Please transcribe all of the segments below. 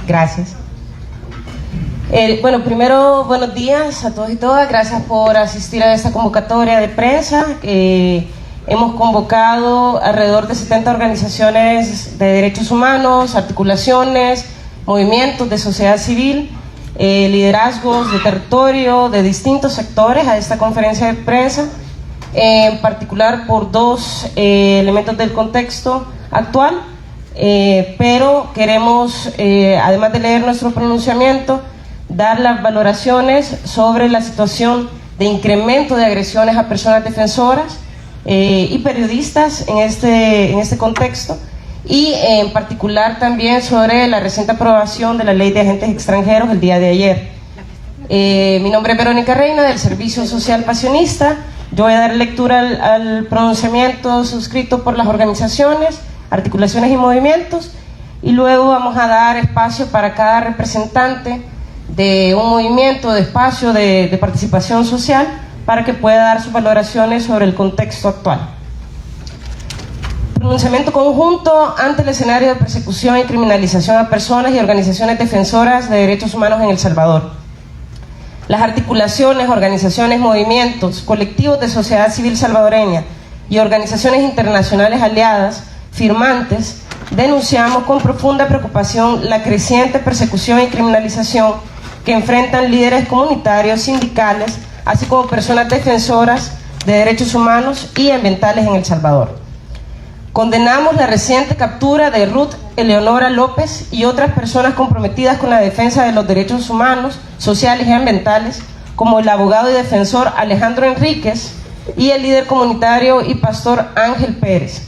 Gracias. Bueno, primero, buenos días a todos y todas. Gracias por asistir a esta convocatoria de prensa. Hemos convocado alrededor de 70 organizaciones de derechos humanos, articulaciones, movimientos de sociedad civil, liderazgos de territorio, de distintos sectores a esta conferencia de prensa, en particular por dos elementos del contexto actual. Pero queremos, además de leer nuestro pronunciamiento, dar las valoraciones sobre la situación de incremento de agresiones a personas defensoras y periodistas en este contexto, y en particular también sobre la reciente aprobación de la Ley de Agentes Extranjeros el día de ayer. Mi nombre es Verónica Reina, del Servicio Social Pasionista. Yo voy a dar lectura al pronunciamiento suscrito por las organizaciones, articulaciones y movimientos, y luego vamos a dar espacio para cada representante de un movimiento, de espacio de participación social, para que pueda dar sus valoraciones sobre el contexto actual. Pronunciamiento conjunto ante el escenario de persecución y criminalización a personas y organizaciones defensoras de derechos humanos en El Salvador. Las articulaciones, organizaciones, movimientos, colectivos de sociedad civil salvadoreña y organizaciones internacionales aliadas firmantes, denunciamos con profunda preocupación la creciente persecución y criminalización que enfrentan líderes comunitarios, sindicales, así como personas defensoras de derechos humanos y ambientales en El Salvador. Condenamos la reciente captura de Ruth Eleonora López y otras personas comprometidas con la defensa de los derechos humanos, sociales y ambientales, como el abogado y defensor Alejandro Enríquez y el líder comunitario y pastor Ángel Pérez.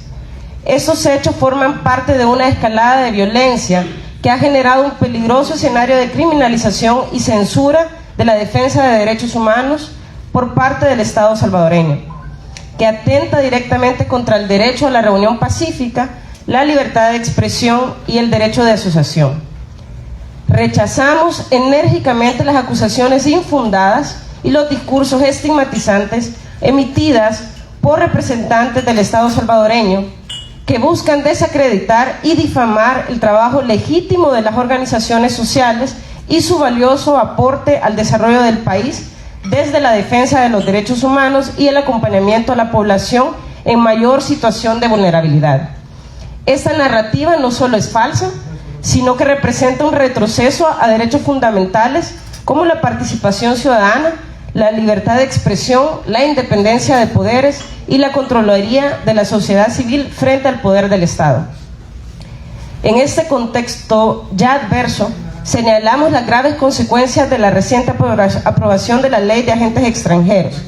Estos hechos forman parte de una escalada de violencia que ha generado un peligroso escenario de criminalización y censura de la defensa de derechos humanos por parte del Estado salvadoreño, que atenta directamente contra el derecho a la reunión pacífica, la libertad de expresión y el derecho de asociación. Rechazamos enérgicamente las acusaciones infundadas y los discursos estigmatizantes emitidas por representantes del Estado salvadoreño que buscan desacreditar y difamar el trabajo legítimo de las organizaciones sociales y su valioso aporte al desarrollo del país desde la defensa de los derechos humanos y el acompañamiento a la población en mayor situación de vulnerabilidad. Esta narrativa no solo es falsa, sino que representa un retroceso a derechos fundamentales como la participación ciudadana, la libertad de expresión, la independencia de poderes y la Contraloría de la sociedad civil frente al poder del Estado. En este contexto ya adverso, señalamos las graves consecuencias de la reciente aprobación de la Ley de Agentes Extranjeros.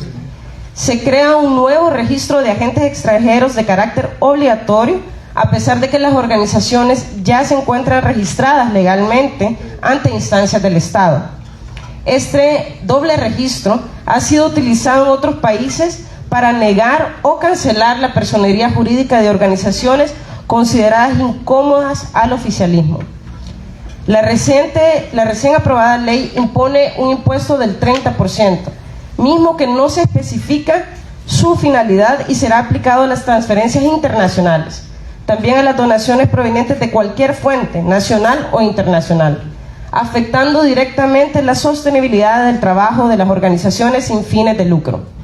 Se crea un nuevo registro de agentes extranjeros de carácter obligatorio, a pesar de que las organizaciones ya se encuentran registradas legalmente ante instancias del Estado. Este doble registro ha sido utilizado en otros países para negar o cancelar la personería jurídica de organizaciones consideradas incómodas al oficialismo. La recién aprobada ley impone un impuesto del 30%, mismo que no se especifica su finalidad y será aplicado a las transferencias internacionales, también a las donaciones provenientes de cualquier fuente, nacional o internacional, afectando directamente la sostenibilidad del trabajo de las organizaciones sin fines de lucro.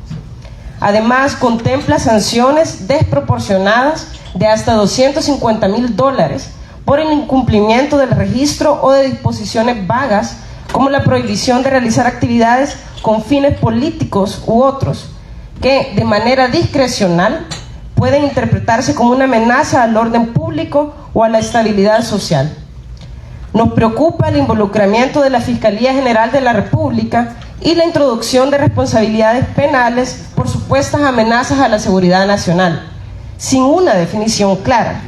Además, contempla sanciones desproporcionadas de hasta $250,000 por el incumplimiento del registro o de disposiciones vagas, como la prohibición de realizar actividades con fines políticos u otros, que de manera discrecional pueden interpretarse como una amenaza al orden público o a la estabilidad social. Nos preocupa el involucramiento de la Fiscalía General de la República y la introducción de responsabilidades penales por supuestas amenazas a la seguridad nacional, sin una definición clara,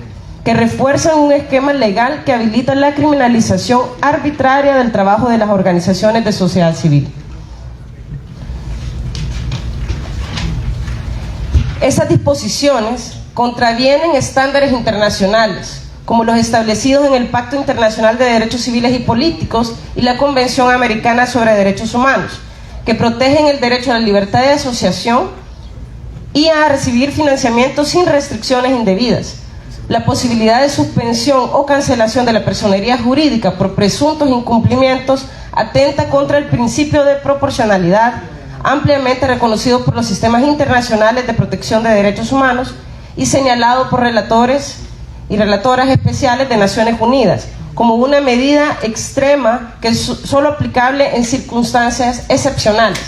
que refuerzan un esquema legal que habilita la criminalización arbitraria del trabajo de las organizaciones de sociedad civil. Estas disposiciones contravienen estándares internacionales, como los establecidos en el Pacto Internacional de Derechos Civiles y Políticos y la Convención Americana sobre Derechos Humanos, que protegen el derecho a la libertad de asociación y a recibir financiamiento sin restricciones indebidas, La posibilidad de suspensión o cancelación de la personería jurídica por presuntos incumplimientos atenta contra el principio de proporcionalidad, ampliamente reconocido por los sistemas internacionales de protección de derechos humanos y señalado por relatores y relatoras especiales de Naciones Unidas, como una medida extrema que es solo aplicable en circunstancias excepcionales.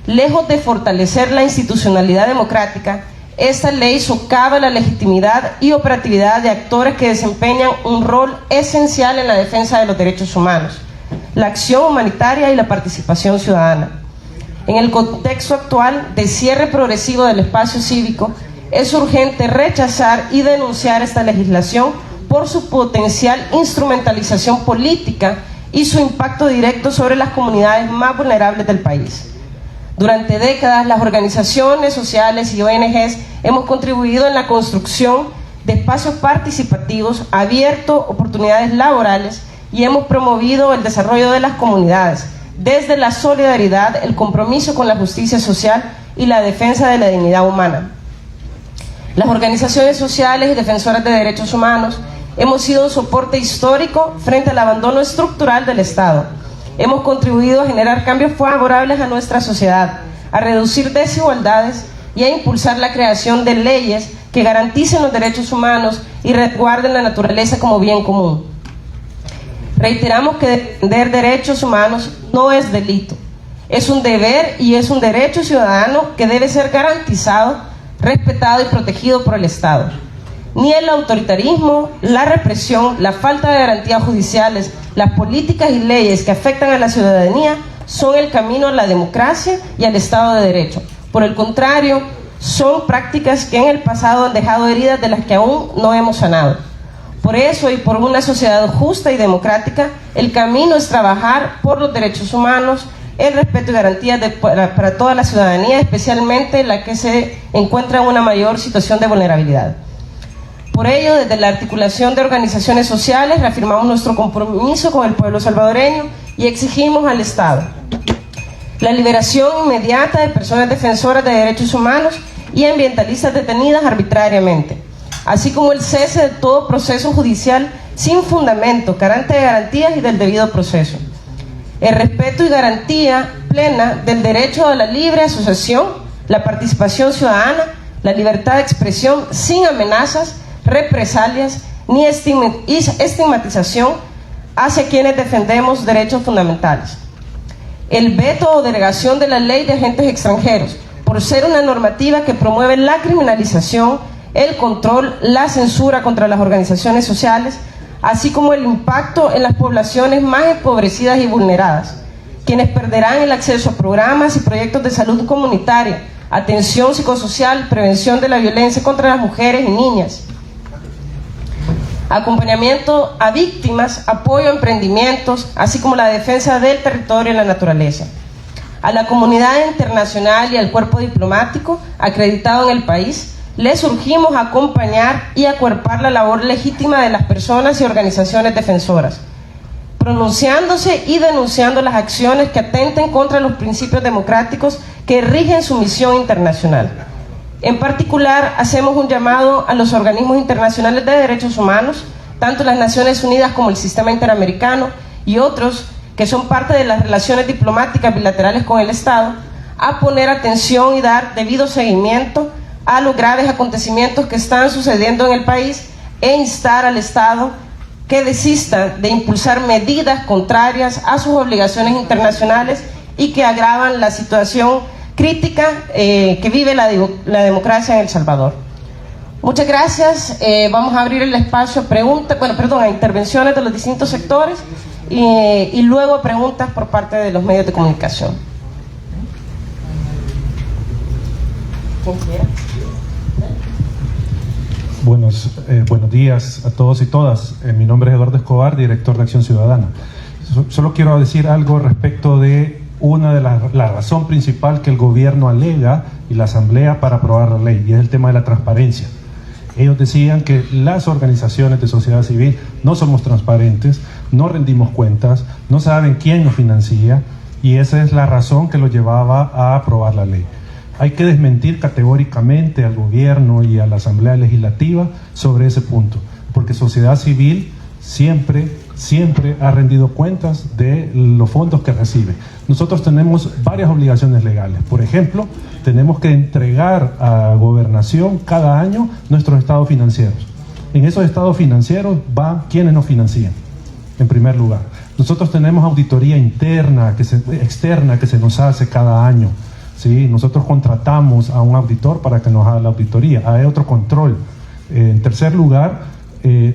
Lejos de fortalecer la institucionalidad democrática, esta ley socava la legitimidad y operatividad de actores que desempeñan un rol esencial en la defensa de los derechos humanos, la acción humanitaria y la participación ciudadana. En el contexto actual de cierre progresivo del espacio cívico, es urgente rechazar y denunciar esta legislación por su potencial instrumentalización política y su impacto directo sobre las comunidades más vulnerables del país. Durante décadas, las organizaciones sociales y ONGs hemos contribuido en la construcción de espacios participativos, abierto oportunidades laborales y hemos promovido el desarrollo de las comunidades, desde la solidaridad, el compromiso con la justicia social y la defensa de la dignidad humana. Las organizaciones sociales y defensoras de derechos humanos hemos sido un soporte histórico frente al abandono estructural del Estado. Hemos contribuido a generar cambios favorables a nuestra sociedad, a reducir desigualdades y a impulsar la creación de leyes que garanticen los derechos humanos y resguarden la naturaleza como bien común. Reiteramos que defender derechos humanos no es delito, es un deber y es un derecho ciudadano que debe ser garantizado, respetado y protegido por el Estado. Ni el autoritarismo, la represión, la falta de garantías judiciales, las políticas y leyes que afectan a la ciudadanía son el camino a la democracia y al Estado de Derecho. Por el contrario, son prácticas que en el pasado han dejado heridas de las que aún no hemos sanado. Por eso y por una sociedad justa y democrática, el camino es trabajar por los derechos humanos, el respeto y garantías para toda la ciudadanía, especialmente la que se encuentra en una mayor situación de vulnerabilidad. Por ello, desde la articulación de organizaciones sociales, reafirmamos nuestro compromiso con el pueblo salvadoreño y exigimos al Estado la liberación inmediata de personas defensoras de derechos humanos y ambientalistas detenidas arbitrariamente, así como el cese de todo proceso judicial sin fundamento, carente de garantías y del debido proceso. El respeto y garantía plena del derecho a la libre asociación, la participación ciudadana, la libertad de expresión sin amenazas, represalias ni estigmatización hacia quienes defendemos derechos fundamentales. El veto o derogación de la ley de agentes extranjeros, por ser una normativa que promueve la criminalización, el control, la censura contra las organizaciones sociales, así como el impacto en las poblaciones más empobrecidas y vulneradas, quienes perderán el acceso a programas y proyectos de salud comunitaria, atención psicosocial, prevención de la violencia contra las mujeres y niñas, acompañamiento a víctimas, apoyo a emprendimientos, así como la defensa del territorio y la naturaleza. A la comunidad internacional y al cuerpo diplomático acreditado en el país, les urgimos a acompañar y acuerpar la labor legítima de las personas y organizaciones defensoras, pronunciándose y denunciando las acciones que atenten contra los principios democráticos que rigen su misión internacional. En particular, hacemos un llamado a los organismos internacionales de derechos humanos, tanto las Naciones Unidas como el Sistema Interamericano y otros que son parte de las relaciones diplomáticas bilaterales con el Estado, a poner atención y dar debido seguimiento a los graves acontecimientos que están sucediendo en el país e instar al Estado que desista de impulsar medidas contrarias a sus obligaciones internacionales y que agravan la situación crítica que vive la democracia en El Salvador. Muchas gracias. Vamos a abrir el espacio a intervenciones de los distintos sectores y luego a preguntas por parte de los medios de comunicación. Buenos días a todos y todas. Mi nombre es Eduardo Escobar, director de Acción Ciudadana. Solo quiero decir algo respecto de la razón principal que el gobierno alega y la asamblea para aprobar la ley, y es el tema de la transparencia. Ellos decían que las organizaciones de sociedad civil no somos transparentes, no rendimos cuentas, no saben quién nos financia, y esa es la razón que los llevaba a aprobar la ley. Hay que desmentir categóricamente al gobierno y a la Asamblea Legislativa sobre ese punto, porque sociedad civil siempre ha rendido cuentas de los fondos que recibe. Nosotros tenemos varias obligaciones legales. Por ejemplo, tenemos que entregar a Gobernación cada año nuestros estados financieros. En esos estados financieros van quienes nos financian, en primer lugar. Nosotros tenemos auditoría interna, externa, que se nos hace cada año. ¿Sí? Nosotros contratamos a un auditor para que nos haga la auditoría. Hay otro control. En tercer lugar,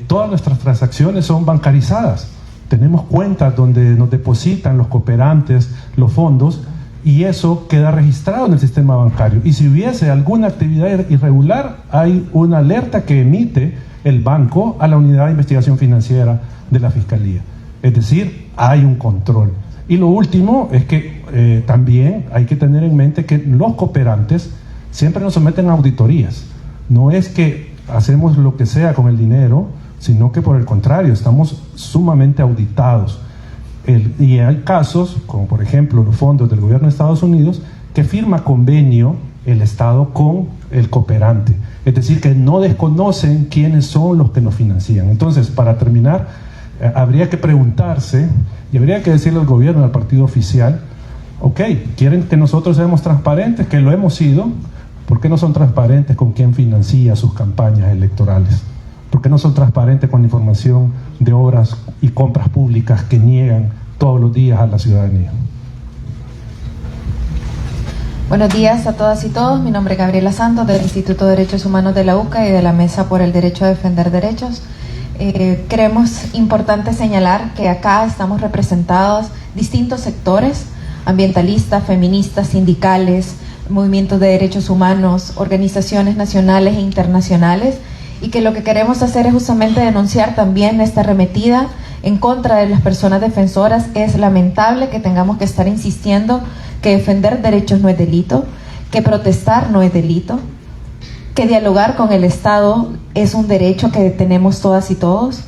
todas nuestras transacciones son bancarizadas. Tenemos cuentas donde nos depositan los cooperantes los fondos y eso queda registrado en el sistema bancario. Y si hubiese alguna actividad irregular, hay una alerta que emite el banco a la Unidad de Investigación Financiera de la Fiscalía. Es decir, hay un control. Y lo último es que también hay que tener en mente que los cooperantes siempre nos someten a auditorías. No es que hacemos lo que sea con el dinero, sino que por el contrario, estamos sumamente auditados. Y hay casos, como por ejemplo los fondos del gobierno de Estados Unidos, que firma convenio el Estado con el cooperante. Es decir, que no desconocen quiénes son los que nos financian. Entonces, para terminar, habría que preguntarse y habría que decirle al gobierno, al partido oficial, ok, ¿quieren que nosotros seamos transparentes? Que lo hemos sido. ¿Por qué no son transparentes con quién financia sus campañas electorales? ¿Por qué no son transparentes con la información de obras y compras públicas que niegan todos los días a la ciudadanía? Buenos días a todas y todos. Mi nombre es Gabriela Santos, del Instituto de Derechos Humanos de la UCA y de la Mesa por el Derecho a Defender Derechos. Creemos importante señalar que acá estamos representados distintos sectores, ambientalistas, feministas, sindicales, movimientos de derechos humanos, organizaciones nacionales e internacionales, y que lo que queremos hacer es justamente denunciar también esta arremetida en contra de las personas defensoras. Es lamentable que tengamos que estar insistiendo que defender derechos no es delito, que protestar no es delito, que dialogar con el Estado es un derecho que tenemos todas y todos,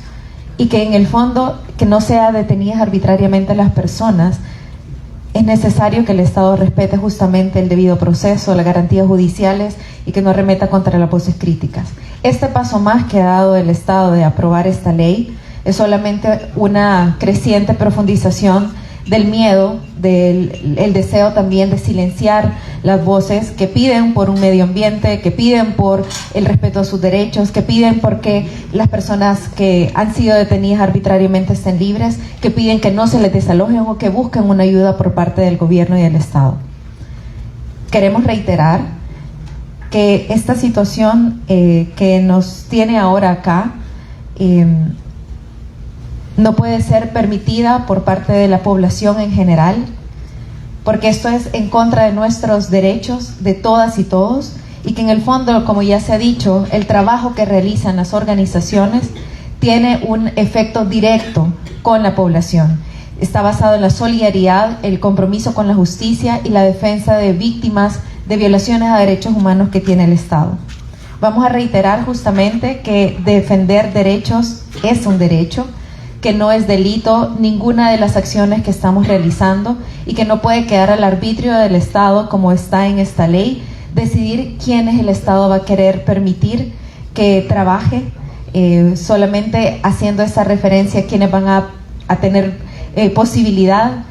y que en el fondo que no sea detenidas arbitrariamente las personas. Es necesario que el Estado respete justamente el debido proceso, las garantías judiciales y que no arremeta contra las voces críticas. Este paso más que ha dado el Estado de aprobar esta ley es solamente una creciente profundización del miedo, del deseo también de silenciar las voces que piden por un medio ambiente, que piden por el respeto a sus derechos, que piden porque las personas que han sido detenidas arbitrariamente estén libres, que piden que no se les desalojen o que busquen una ayuda por parte del gobierno y del Estado. Queremos reiterar que esta situación que nos tiene ahora acá no puede ser permitida por parte de la población en general, porque esto es en contra de nuestros derechos de todas y todos, y que en el fondo, como ya se ha dicho, el trabajo que realizan las organizaciones tiene un efecto directo con la población. Está basado en la solidaridad, el compromiso con la justicia y la defensa de víctimas de violaciones a derechos humanos que tiene el Estado. Vamos a reiterar justamente que defender derechos es un derecho, que no es delito ninguna de las acciones que estamos realizando y que no puede quedar al arbitrio del Estado, como está en esta ley, decidir quiénes el Estado va a querer permitir que trabaje, solamente haciendo esa referencia a quienes van a tener posibilidad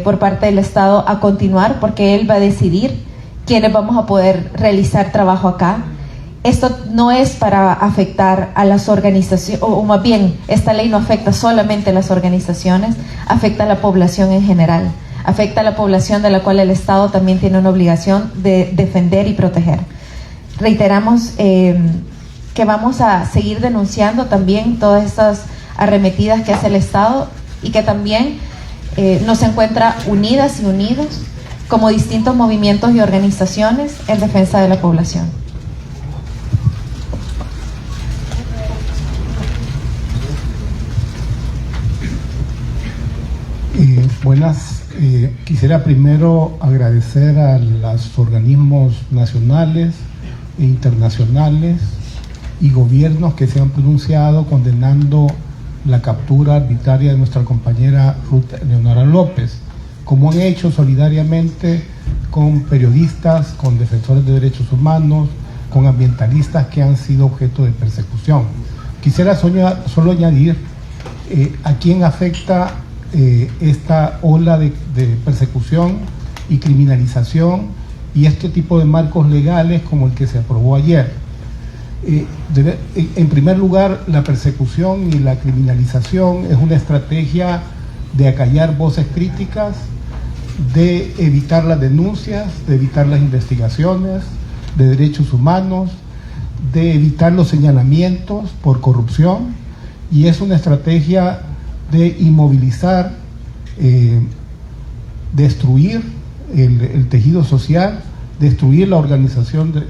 por parte del Estado a continuar, porque él va a decidir quiénes vamos a poder realizar trabajo acá. Esto no es para afectar a las organizaciones, o más bien, esta ley no afecta solamente a las organizaciones, afecta a la población en general, afecta a la población de la cual el Estado también tiene una obligación de defender y proteger. Reiteramos que vamos a seguir denunciando también todas estas arremetidas que hace el Estado y que también nos encuentra unidas y unidos como distintos movimientos y organizaciones en defensa de la población. Buenas. Quisiera primero agradecer a los organismos nacionales e internacionales y gobiernos que se han pronunciado condenando la captura arbitraria de nuestra compañera Ruth Eleonora López, como han hecho solidariamente con periodistas, con defensores de derechos humanos, con ambientalistas que han sido objeto de persecución. Quisiera solo añadir a quién afecta esta ola de persecución y criminalización y este tipo de marcos legales como el que se aprobó ayer. En primer lugar, la persecución y la criminalización es una estrategia de acallar voces críticas, de evitar las denuncias, de evitar las investigaciones de derechos humanos, de evitar los señalamientos por corrupción, y es una estrategia de inmovilizar, destruir el tejido social, destruir las organizaciones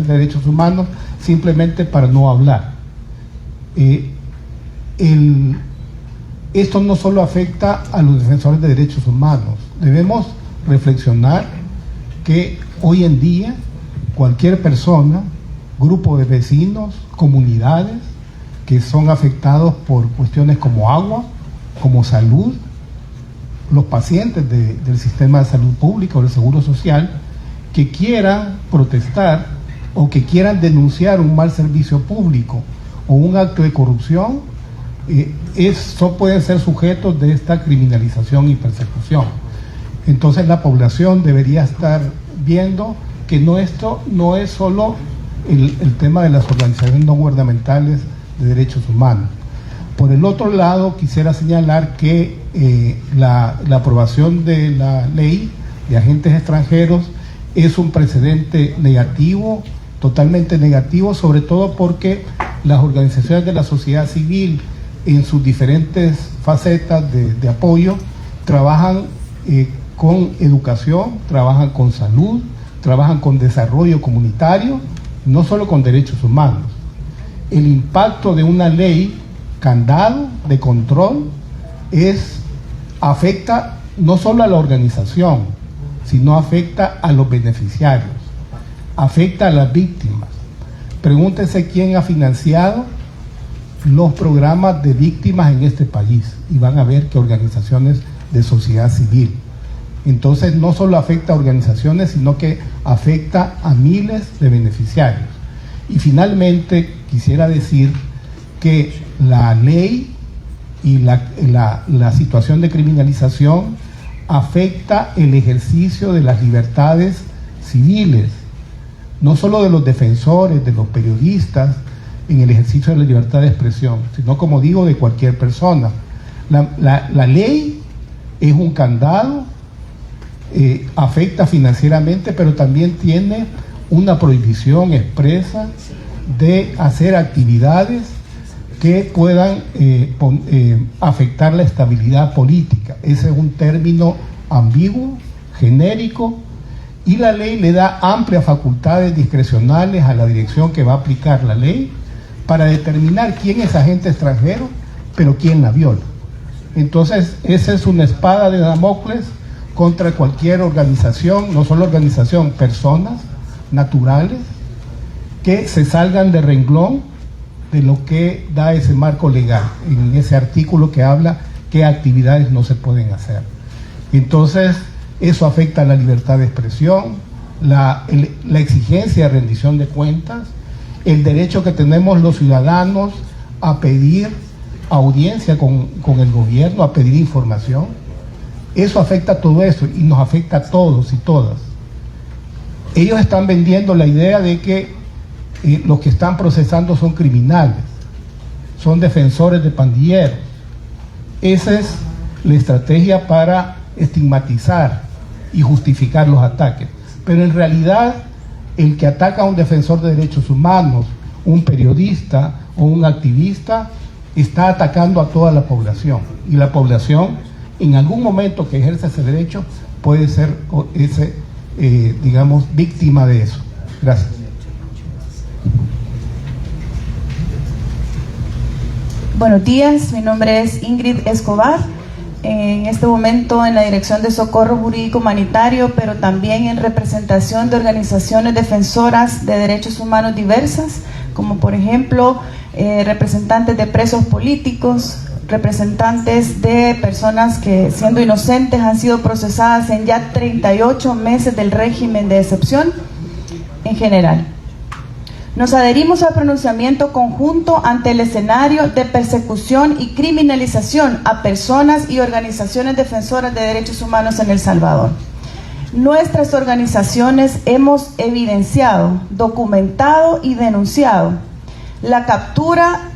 de derechos humanos simplemente para no hablar. Esto no solo afecta a los defensores de derechos humanos. Debemos reflexionar que hoy en día cualquier persona, grupo de vecinos, comunidades que son afectados por cuestiones como agua, como salud, los pacientes del sistema de salud pública o del seguro social, que quieran protestar o que quieran denunciar un mal servicio público o un acto de corrupción, pueden ser sujetos de esta criminalización y persecución. Entonces la población debería estar viendo que esto no es solo el tema de las organizaciones no gubernamentales de derechos humanos. Por el otro lado, quisiera señalar que la aprobación de la ley de agentes extranjeros es un precedente negativo, totalmente negativo, sobre todo porque las organizaciones de la sociedad civil en sus diferentes facetas de apoyo trabajan con educación, trabajan con salud, trabajan con desarrollo comunitario, no solo con derechos humanos. El impacto de una ley candado, de control, afecta no solo a la organización, sino afecta a los beneficiarios, afecta a las víctimas. Pregúntense quién ha financiado los programas de víctimas en este país y van a ver que organizaciones de sociedad civil. Entonces no solo afecta a organizaciones, sino que afecta a miles de beneficiarios. Y finalmente quisiera decir que la ley y la situación de criminalización afecta el ejercicio de las libertades civiles, no solo de los defensores, de los periodistas, en el ejercicio de la libertad de expresión, sino, como digo, de cualquier persona. La ley es un candado, afecta financieramente, pero también tiene una prohibición expresa de hacer actividades que puedan afectar la estabilidad política. Ese es un término ambiguo, genérico, y la ley le da amplias facultades discrecionales a la dirección que va a aplicar la ley para determinar quién es agente extranjero, pero quién la viola. Entonces, esa es una espada de Damocles contra cualquier organización, no solo organización, personas naturales que se salgan de renglón de lo que da ese marco legal, en ese artículo que habla qué actividades no se pueden hacer. Entonces, eso afecta a la libertad de expresión, la exigencia de rendición de cuentas, el derecho que tenemos los ciudadanos a pedir audiencia con el gobierno, a pedir información. Eso afecta a todo eso y nos afecta a todos y todas. Ellos están vendiendo la idea de que los que están procesando son criminales, son defensores de pandilleros. Esa es la estrategia para estigmatizar y justificar los ataques. Pero en realidad, el que ataca a un defensor de derechos humanos, un periodista o un activista, está atacando a toda la población. Y la población, en algún momento que ejerce ese derecho, puede ser víctima de eso. Gracias. Buenos días, mi nombre es Ingrid Escobar. En este momento en la Dirección de Socorro Jurídico Humanitario, pero también en representación de organizaciones defensoras de derechos humanos diversas, como por ejemplo representantes de presos políticos, representantes de personas que, siendo inocentes, han sido procesadas en ya 38 meses del régimen de excepción en general. Nos adherimos al pronunciamiento conjunto ante el escenario de persecución y criminalización a personas y organizaciones defensoras de derechos humanos en El Salvador. Nuestras organizaciones hemos evidenciado, documentado y denunciado la captura,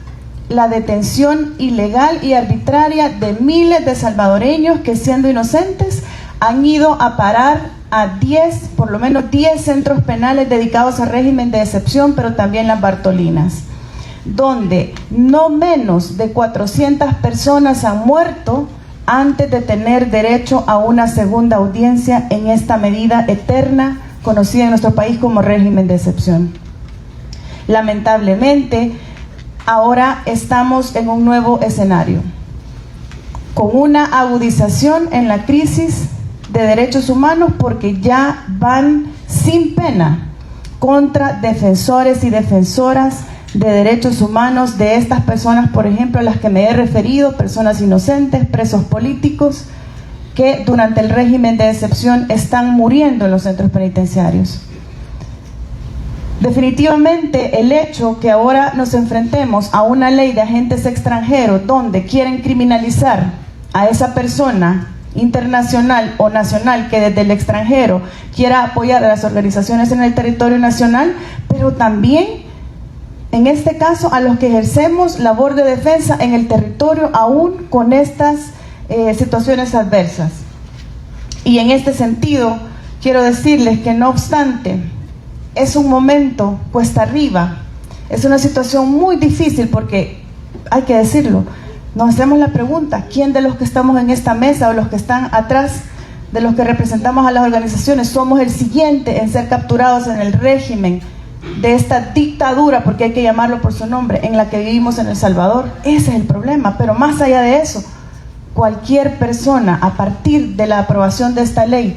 la detención ilegal y arbitraria de miles de salvadoreños que, siendo inocentes, han ido a parar a 10, por lo menos 10 centros penales dedicados al régimen de excepción, pero también las Bartolinas, donde no menos de 400 personas han muerto antes de tener derecho a una segunda audiencia en esta medida eterna, conocida en nuestro país como régimen de excepción. Lamentablemente, ahora estamos en un nuevo escenario, con una agudización en la crisis de derechos humanos, porque ya van sin pena contra defensores y defensoras de derechos humanos de estas personas, por ejemplo, a las que me he referido, personas inocentes, presos políticos, que durante el régimen de excepción están muriendo en los centros penitenciarios. Definitivamente, el hecho que ahora nos enfrentemos a una ley de agentes extranjeros donde quieren criminalizar a esa persona internacional o nacional que desde el extranjero quiera apoyar a las organizaciones en el territorio nacional, pero también, en este caso, a los que ejercemos labor de defensa en el territorio aún con estas situaciones adversas. Y en este sentido, quiero decirles que, no obstante, es un momento cuesta arriba, es una situación muy difícil, porque, hay que decirlo, nos hacemos la pregunta: ¿quién de los que estamos en esta mesa o los que están atrás de los que representamos a las organizaciones somos el siguiente en ser capturados en el régimen de esta dictadura, porque hay que llamarlo por su nombre, en la que vivimos en El Salvador? Ese es el problema. Pero más allá de eso, cualquier persona, a partir de la aprobación de esta ley,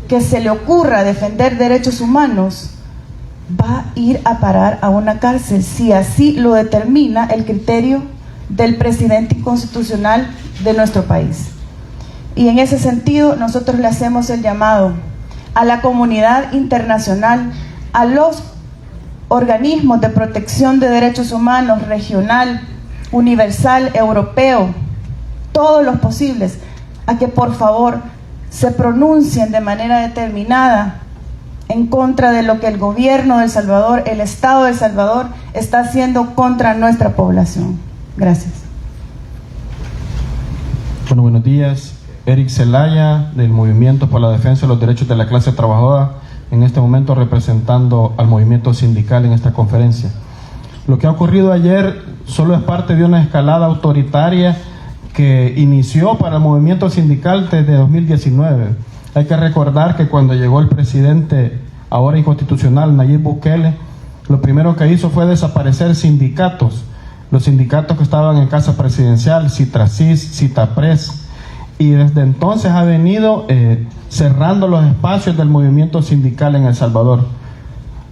que se le ocurra defender derechos humanos, va a ir a parar a una cárcel, si así lo determina el criterio del presidente inconstitucional de nuestro país. Y en ese sentido, nosotros le hacemos el llamado a la comunidad internacional, a los organismos de protección de derechos humanos regional, universal, europeo, todos los posibles, a que por favor se pronuncien de manera determinada en contra de lo que el gobierno de El Salvador, el Estado de El Salvador, está haciendo contra nuestra población. Gracias. Bueno, buenos días. Eric Zelaya, del Movimiento por la Defensa de los Derechos de la Clase Trabajadora, en este momento representando al movimiento sindical en esta conferencia. Lo que ha ocurrido ayer solo es parte de una escalada autoritaria que inició para el movimiento sindical desde 2019. Hay que recordar que cuando llegó el presidente, ahora inconstitucional, Nayib Bukele, lo primero que hizo fue desaparecer sindicatos. Los sindicatos que estaban en Casa Presidencial, Citracis, Citapres, y desde entonces ha venido cerrando los espacios del movimiento sindical en El Salvador.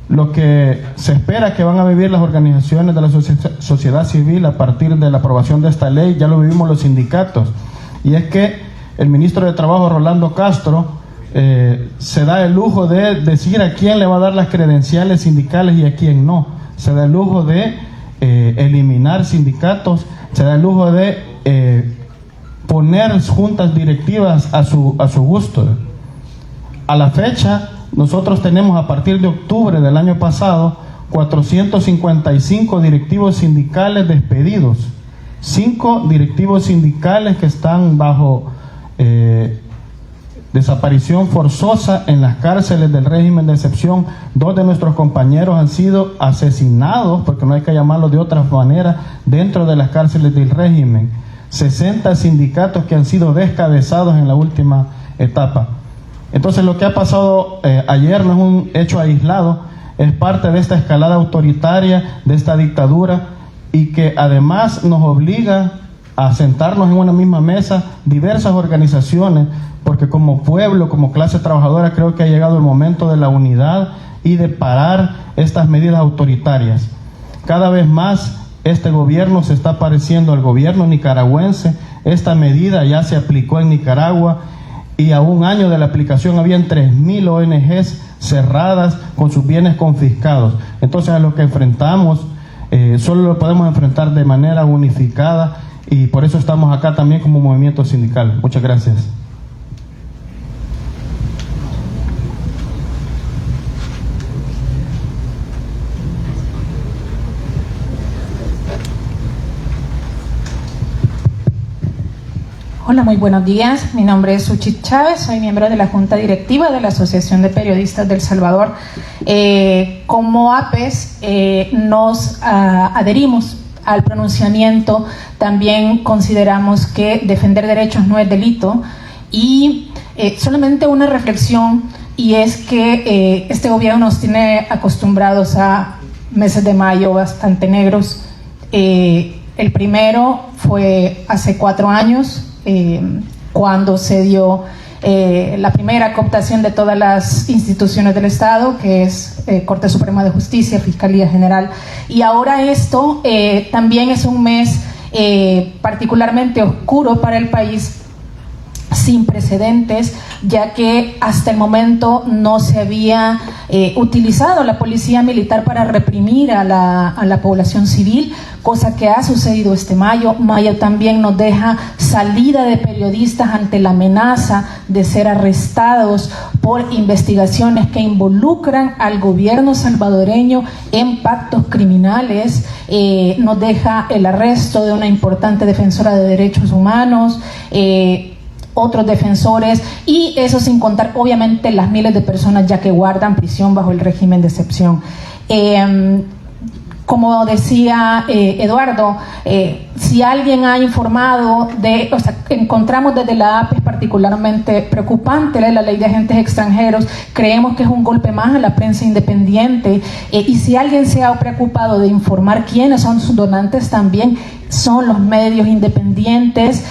Lo que se espera que van a vivir las organizaciones de la sociedad civil a partir de la aprobación de esta ley, ya lo vivimos los sindicatos, y es que el ministro de Trabajo, Rolando Castro, se da el lujo de decir a quién le va a dar las credenciales sindicales y a quién no. Se da el lujo de eliminar sindicatos, se da el lujo de poner juntas directivas a su gusto. A la fecha, nosotros tenemos, a partir de octubre del año pasado, 455 directivos sindicales despedidos, 5 directivos sindicales que están bajo desaparición forzosa en las cárceles del régimen de excepción. 2 de nuestros compañeros han sido asesinados, porque no hay que llamarlo de otra manera, dentro de las cárceles del régimen. 60 sindicatos que han sido descabezados en la última etapa. Entonces, lo que ha pasado ayer no es un hecho aislado, es parte de esta escalada autoritaria, de esta dictadura, y que además nos obliga a sentarnos en una misma mesa diversas organizaciones, porque como pueblo, como clase trabajadora, creo que ha llegado el momento de la unidad y de parar estas medidas autoritarias. Cada vez más este gobierno se está pareciendo al gobierno nicaragüense. Esta medida ya se aplicó en Nicaragua y a un año de la aplicación habían 3.000 ONGs cerradas con sus bienes confiscados. Entonces, a lo que enfrentamos, solo lo podemos enfrentar de manera unificada, y por eso estamos acá también como movimiento sindical. Muchas gracias. Hola, muy buenos días. Mi nombre es Uchit Chávez, soy miembro de la Junta Directiva de la Asociación de Periodistas del Salvador. Como APES nos adherimos al pronunciamiento. También consideramos que defender derechos no es delito, y solamente una reflexión, y es que este gobierno nos tiene acostumbrados a meses de mayo bastante negros. El primero fue hace 4 años, cuando se dio la primera cooptación de todas las instituciones del Estado, que es Corte Suprema de Justicia, Fiscalía General, y ahora esto también es un mes particularmente oscuro para el país, sin precedentes, ya que hasta el momento no se había utilizado la policía militar para reprimir a la población civil, cosa que ha sucedido este mayo. Mayo también nos deja salida de periodistas ante la amenaza de ser arrestados por investigaciones que involucran al gobierno salvadoreño en pactos criminales. Nos deja el arresto de una importante defensora de derechos humanos, otros defensores, y eso sin contar obviamente las miles de personas ya que guardan prisión bajo el régimen de excepción. Como decía Eduardo, si alguien ha informado encontramos desde la APES particularmente preocupante la ley de agentes extranjeros. Creemos que es un golpe más a la prensa independiente, y si alguien se ha preocupado de informar quiénes son sus donantes, también son los medios independientes.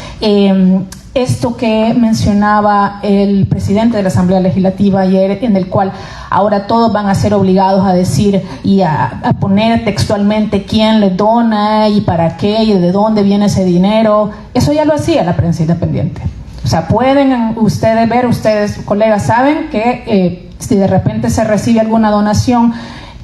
Esto que mencionaba el presidente de la Asamblea Legislativa ayer, en el cual ahora todos van a ser obligados a decir y a poner textualmente quién les dona y para qué y de dónde viene ese dinero, eso ya lo hacía la prensa independiente. O sea, pueden ustedes ver, ustedes colegas saben que si de repente se recibe alguna donación,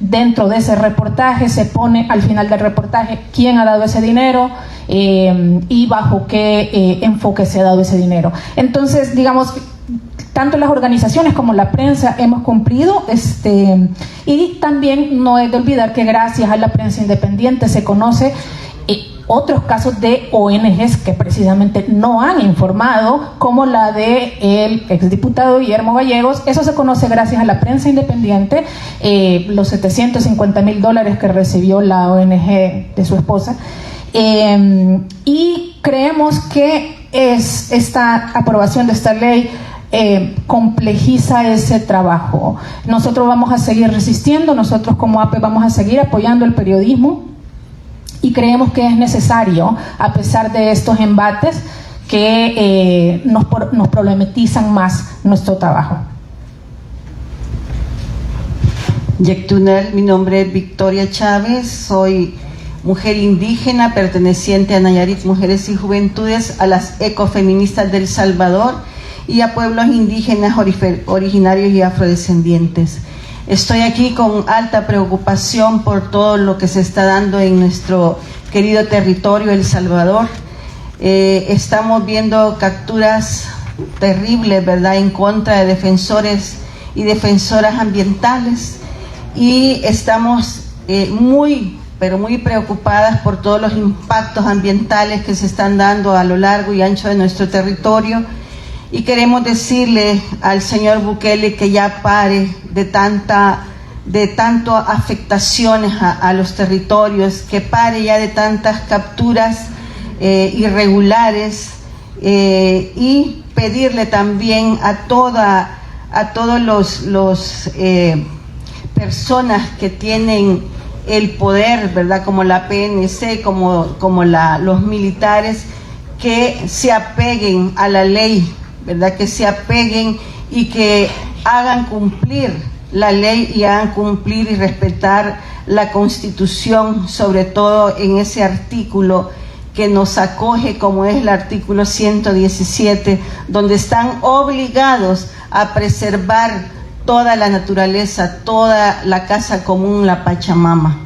dentro de ese reportaje se pone al final del reportaje quién ha dado ese dinero y bajo qué enfoque se ha dado ese dinero. Entonces, digamos, tanto las organizaciones como la prensa hemos cumplido, y también no es de olvidar que gracias a la prensa independiente se conoce otros casos de ONGs que precisamente no han informado, como la de el exdiputado Guillermo Gallegos. Eso se conoce gracias a la prensa independiente, los $750,000 que recibió la ONG de su esposa, y creemos que esta aprobación de esta ley complejiza ese trabajo. Nosotros vamos a seguir resistiendo, nosotros como APE vamos a seguir apoyando el periodismo, y creemos que es necesario, a pesar de estos embates que nos problematizan más nuestro trabajo. Yectunel, mi nombre es Victoria Chávez, soy mujer indígena perteneciente a Nayarit Mujeres y Juventudes, a las ecofeministas del Salvador y a pueblos indígenas originarios y afrodescendientes. Estoy aquí con alta preocupación por todo lo que se está dando en nuestro querido territorio, El Salvador. Estamos viendo capturas terribles, ¿verdad?, en contra de defensores y defensoras ambientales, y estamos muy preocupadas por todos los impactos ambientales que se están dando a lo largo y ancho de nuestro territorio. Y queremos decirle al señor Bukele que ya pare de tanto afectaciones a los territorios, que pare ya de tantas capturas irregulares, y pedirle también a todos los personas que tienen el poder, ¿verdad?, como la PNC, como los militares, que se apeguen a la ley, ¿verdad?, que se apeguen y que hagan cumplir la ley y hagan cumplir y respetar la Constitución, sobre todo en ese artículo que nos acoge, como es el artículo 117, donde están obligados a preservar toda la naturaleza, toda la casa común, la Pachamama.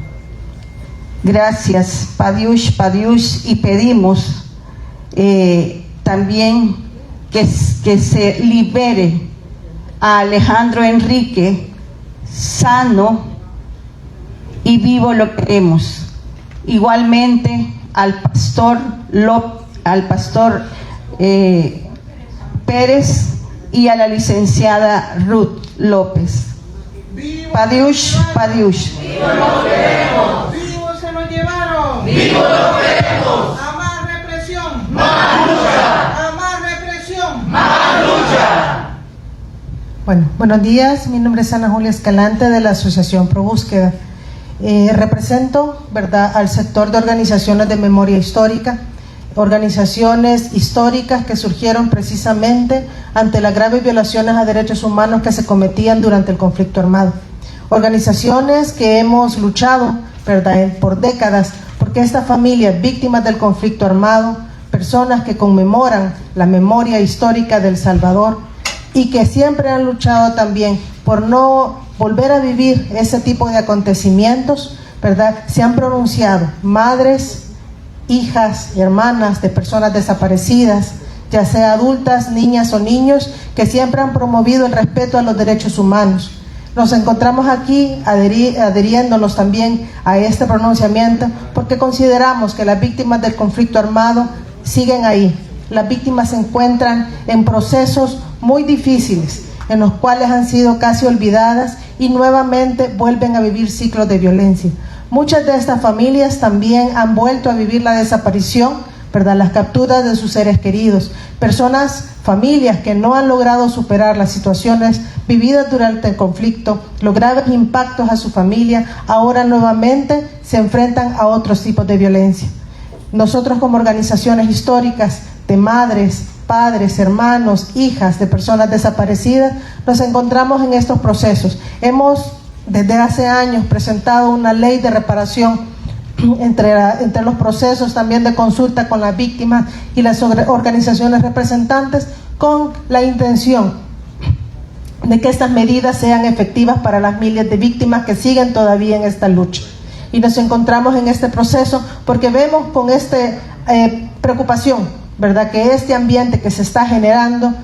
Gracias, Padiush, y pedimos también que se libere a Alejandro Enrique sano y vivo, lo queremos. Igualmente al pastor Pérez y a la licenciada Ruth López. Padiush. ¡Vivo lo queremos! ¡Vivo se lo llevaron! ¡Vivo lo queremos! ¡A más represión! ¡Más lucha! ¡A más represión! ¡Más lucha! Bueno, buenos días. Mi nombre es Ana Julia Escalante, de la Asociación Pro Búsqueda. Represento, ¿verdad?, al sector de organizaciones de memoria histórica, organizaciones históricas que surgieron precisamente ante las graves violaciones a derechos humanos que se cometían durante el conflicto armado. Organizaciones que hemos luchado, ¿verdad?, por décadas, porque estas familias víctimas del conflicto armado, personas que conmemoran la memoria histórica de El Salvador y que siempre han luchado también por no volver a vivir ese tipo de acontecimientos, ¿verdad?, se han pronunciado, madres, hijas, hermanas de personas desaparecidas, ya sea adultas, niñas o niños, que siempre han promovido el respeto a los derechos humanos. Nos encontramos aquí adhiriéndonos también a este pronunciamiento porque consideramos que las víctimas del conflicto armado siguen ahí. Las víctimas se encuentran en procesos muy difíciles, en los cuales han sido casi olvidadas y nuevamente vuelven a vivir ciclos de violencia. Muchas de estas familias también han vuelto a vivir la desaparición, ¿verdad?, las capturas de sus seres queridos. Familias que no han logrado superar las situaciones vividas durante el conflicto, los graves impactos a su familia, ahora nuevamente se enfrentan a otros tipos de violencia. Nosotros, como organizaciones históricas de madres, padres, hermanos, hijas de personas desaparecidas, nos encontramos en estos procesos. Hemos desde hace años presentado una ley de reparación entre los procesos también de consulta con las víctimas y las organizaciones representantes, con la intención de que estas medidas sean efectivas para las miles de víctimas que siguen todavía en esta lucha. Y nos encontramos en este proceso porque vemos con preocupación, ¿verdad?, que este ambiente que se está generando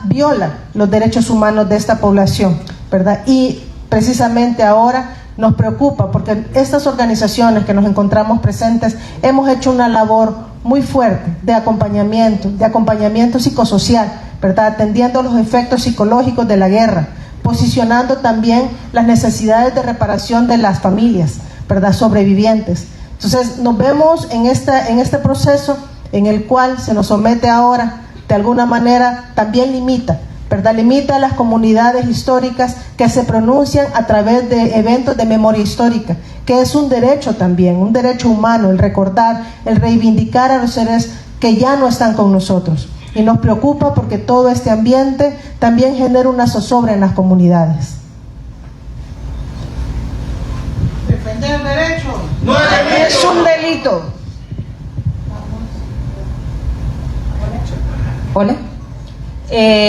viola los derechos humanos de esta población, ¿verdad? Y precisamente ahora nos preocupa porque estas organizaciones que nos encontramos presentes hemos hecho una labor muy fuerte de acompañamiento psicosocial, ¿verdad?, atendiendo los efectos psicológicos de la guerra, posicionando también las necesidades de reparación de las familias, ¿verdad?, sobrevivientes. Entonces nos vemos en este proceso en el cual se nos somete ahora, de alguna manera también limita a las comunidades históricas que se pronuncian a través de eventos de memoria histórica, que es un derecho también, un derecho humano, el recordar, el reivindicar a los seres que ya no están con nosotros. Y nos preocupa porque todo este ambiente también genera una zozobra en las comunidades. Defender derechos no es un delito. Hola.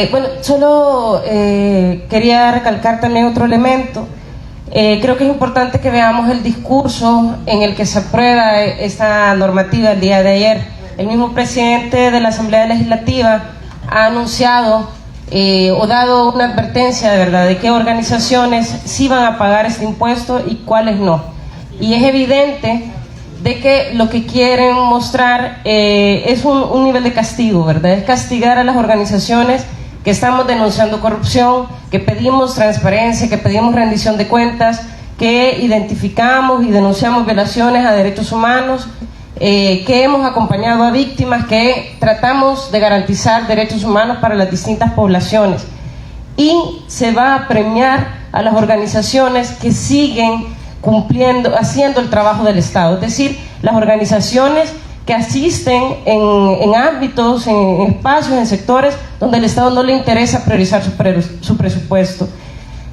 Bueno, solo quería recalcar también otro elemento. Creo que es importante que veamos el discurso en el que se aprueba esta normativa el día de ayer. El mismo presidente de la Asamblea Legislativa ha anunciado o dado una advertencia, de verdad, de qué organizaciones sí van a pagar este impuesto y cuáles no. Y es evidente de que lo que quieren mostrar es un nivel de castigo, ¿verdad? Es castigar a las organizaciones que estamos denunciando corrupción, que pedimos transparencia, que pedimos rendición de cuentas, que identificamos y denunciamos violaciones a derechos humanos, que hemos acompañado a víctimas, que tratamos de garantizar derechos humanos para las distintas poblaciones. Y se va a premiar a las organizaciones que siguen haciendo el trabajo del Estado, es decir, las organizaciones que asisten en ámbitos, en espacios, en sectores donde el Estado no le interesa priorizar su presupuesto.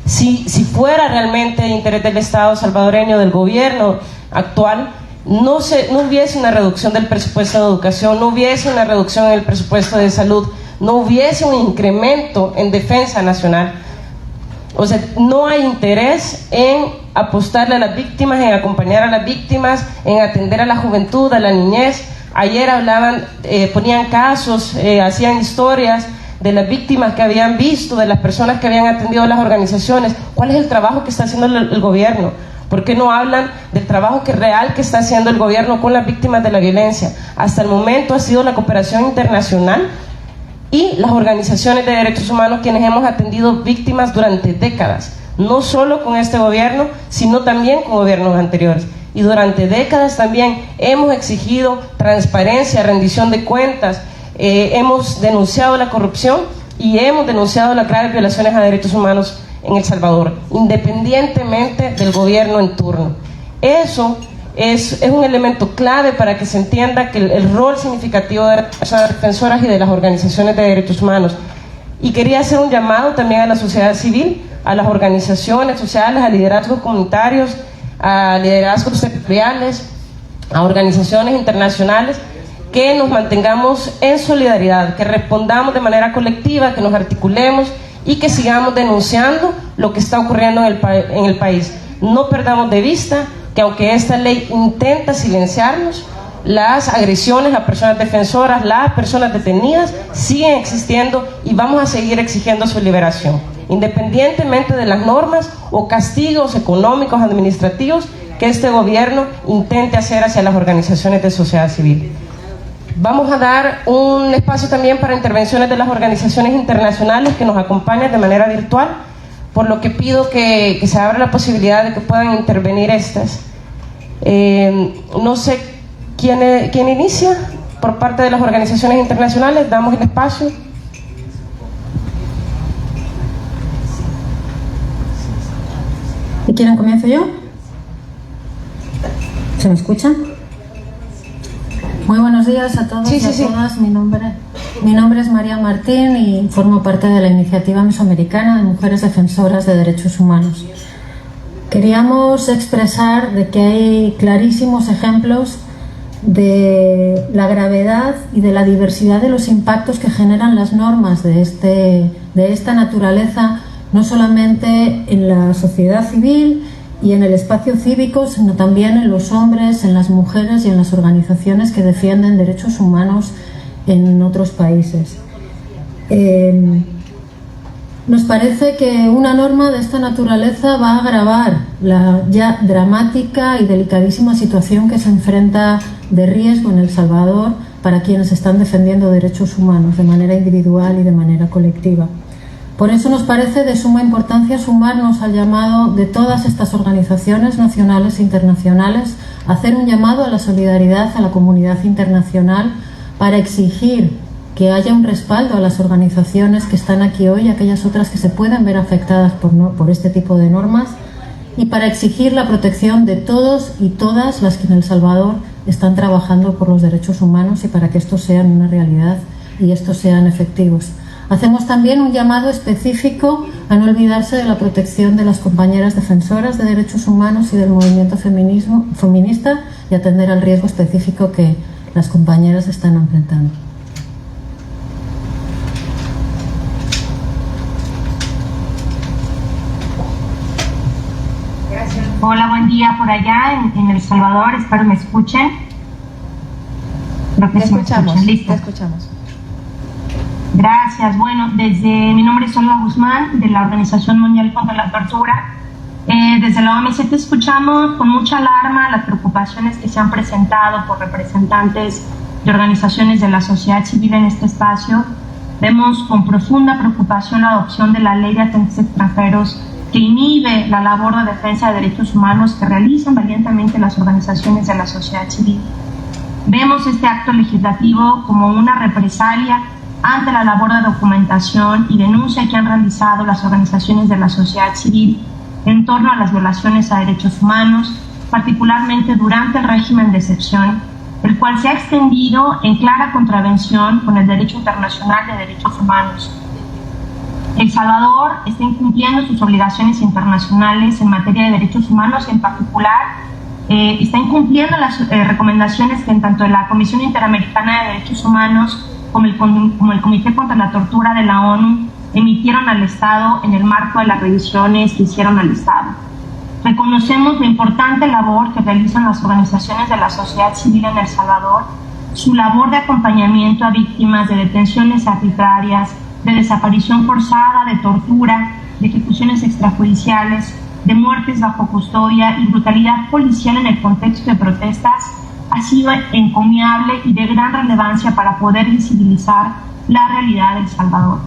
Si fuera realmente de interés del Estado salvadoreño, del gobierno actual, no hubiese una reducción del presupuesto de educación, no hubiese una reducción en el presupuesto de salud, no hubiese un incremento en defensa nacional. O sea, no hay interés en apostarle a las víctimas, en acompañar a las víctimas, en atender a la juventud, a la niñez. Ayer hablaban, ponían casos, hacían historias de las víctimas que habían visto, de las personas que habían atendido a las organizaciones. ¿Cuál es el trabajo que está haciendo el gobierno? ¿Por qué no hablan del trabajo real que está haciendo el gobierno con las víctimas de la violencia? Hasta el momento ha sido la cooperación internacional y las organizaciones de derechos humanos quienes hemos atendido víctimas durante décadas, no solo con este gobierno, sino también con gobiernos anteriores. Y durante décadas también hemos exigido transparencia, rendición de cuentas, hemos denunciado la corrupción y hemos denunciado las graves violaciones a derechos humanos en El Salvador, independientemente del gobierno en turno. Eso es un elemento clave para que se entienda que el rol significativo de las defensoras y de las organizaciones de derechos humanos. Y quería hacer un llamado también a la sociedad civil, a las organizaciones sociales, a liderazgos comunitarios, a liderazgos sectoriales, a organizaciones internacionales, que nos mantengamos en solidaridad, que respondamos de manera colectiva, que nos articulemos y que sigamos denunciando lo que está ocurriendo en el país. No perdamos de vista que aunque esta ley intenta silenciarnos, las agresiones a personas defensoras, las personas detenidas, siguen existiendo y vamos a seguir exigiendo su liberación, independientemente de las normas o castigos económicos, administrativos que este gobierno intente hacer hacia las organizaciones de sociedad civil. Vamos a dar un espacio también para intervenciones de las organizaciones internacionales que nos acompañan de manera virtual, por lo que pido que se abra la posibilidad de que puedan intervenir estas. No sé quién inicia por parte de las organizaciones internacionales. Damos el espacio. ¿Y quieren comienzo yo? ¿Se me escuchan? Muy buenos días a todos y a todas. Mi nombre es María Martín y formo parte de la Iniciativa Mesoamericana de Mujeres Defensoras de Derechos Humanos. Queríamos expresar de que hay clarísimos ejemplos de la gravedad y de la diversidad de los impactos que generan las normas de esta naturaleza, no solamente en la sociedad civil y en el espacio cívico, sino también en los hombres, en las mujeres y en las organizaciones que defienden derechos humanos en otros países. Nos parece que una norma de esta naturaleza va a agravar la ya dramática y delicadísima situación que se enfrenta de riesgo en El Salvador para quienes están defendiendo derechos humanos de manera individual y de manera colectiva. Por eso nos parece de suma importancia sumarnos al llamado de todas estas organizaciones nacionales e internacionales, hacer un llamado a la solidaridad a la comunidad internacional para exigir que haya un respaldo a las organizaciones que están aquí hoy y aquellas otras que se puedan ver afectadas por este tipo de normas, y para exigir la protección de todos y todas las que en El Salvador están trabajando por los derechos humanos y para que estos sean una realidad y estos sean efectivos. Hacemos también un llamado específico a no olvidarse de la protección de las compañeras defensoras de derechos humanos y del movimiento feminista y atender al riesgo específico que las compañeras están enfrentando. Gracias. Hola, buen día por allá en El Salvador. Espero me escuchen. Creo que Te escuchamos. ¿Listo? Te escuchamos. Gracias. Bueno, mi nombre es Olga Guzmán, de la Organización Mundial contra la Tortura. Desde la OMC escuchamos con mucha alarma las preocupaciones que se han presentado por representantes de organizaciones de la sociedad civil en este espacio. Vemos con profunda preocupación la adopción de la Ley de Agentes Extranjeros que inhibe la labor de defensa de derechos humanos que realizan valientemente las organizaciones de la sociedad civil. Vemos este acto legislativo como una represalia ante la labor de documentación y denuncia que han realizado las organizaciones de la sociedad civil en torno a las violaciones a derechos humanos, particularmente durante el régimen de excepción, el cual se ha extendido en clara contravención con el derecho internacional de derechos humanos. El Salvador está incumpliendo sus obligaciones internacionales en materia de derechos humanos, en particular está incumpliendo las recomendaciones que tanto la Comisión Interamericana de Derechos Humanos como el Comité contra la Tortura de la ONU emitieron al Estado en el marco de las revisiones que hicieron al Estado. Reconocemos la importante labor que realizan las organizaciones de la sociedad civil en El Salvador, su labor de acompañamiento a víctimas de detenciones arbitrarias, de desaparición forzada, de tortura, de ejecuciones extrajudiciales, de muertes bajo custodia y brutalidad policial en el contexto de protestas, ha sido encomiable y de gran relevancia para poder visibilizar la realidad de El Salvador.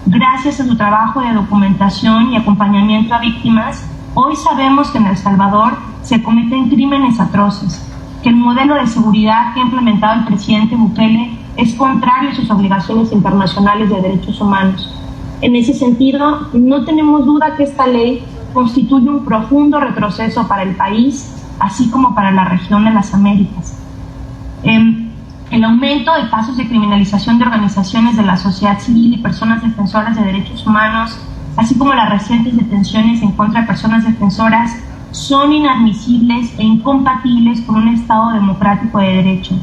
Gracias a su trabajo de documentación y acompañamiento a víctimas, hoy sabemos que en El Salvador se cometen crímenes atroces, que el modelo de seguridad que ha implementado el presidente Bukele es contrario a sus obligaciones internacionales de derechos humanos. En ese sentido, no tenemos duda que esta ley constituye un profundo retroceso para el país, así como para la región de las Américas. El aumento de casos de criminalización de organizaciones de la sociedad civil y personas defensoras de derechos humanos, así como las recientes detenciones en contra de personas defensoras, son inadmisibles e incompatibles con un Estado democrático de derecho.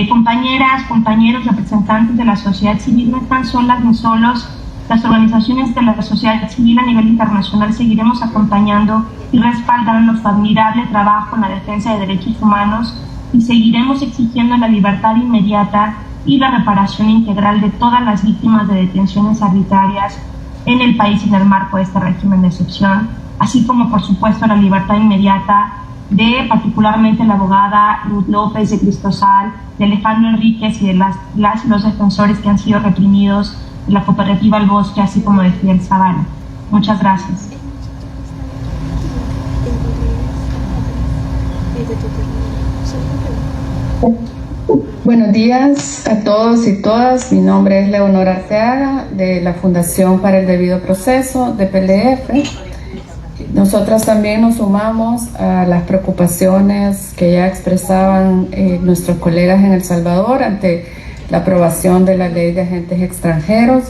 Compañeras, compañeros, representantes de la sociedad civil, no están solas ni solos. Las organizaciones de la sociedad civil a nivel internacional seguiremos acompañando y respaldando su admirable trabajo en la defensa de derechos humanos y seguiremos exigiendo la libertad inmediata y la reparación integral de todas las víctimas de detenciones arbitrarias en el país en el marco de este régimen de excepción, así como por supuesto la libertad inmediata de particularmente la abogada Ruth López de Cristosal, de Alejandro Enríquez y de las y los defensores que han sido reprimidos de la cooperativa El Bosque, así como de Fidel Zavala. Muchas gracias. Buenos días a todos y todas. Mi nombre es Leonora Arteaga, de la Fundación para el Debido Proceso, de PLF. Nosotras también nos sumamos a las preocupaciones que ya expresaban nuestros colegas en El Salvador ante la aprobación de la Ley de Agentes Extranjeros.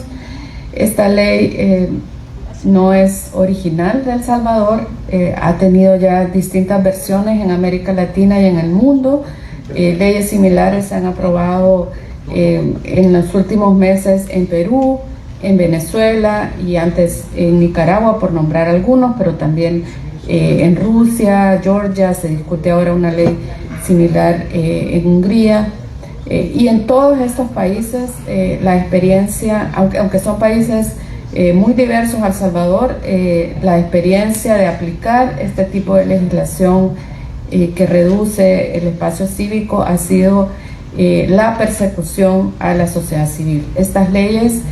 Esta ley no es original de El Salvador, ha tenido ya distintas versiones en América Latina y en el mundo. Leyes similares se han aprobado en los últimos meses en Perú, en Venezuela y antes en Nicaragua, por nombrar algunos, pero también en Rusia, Georgia, se discute ahora una ley similar en Hungría. Y en todos estos países la experiencia, aunque son países muy diversos a El Salvador, la experiencia de aplicar este tipo de legislación que reduce el espacio cívico ha sido la persecución a la sociedad civil. Estas leyes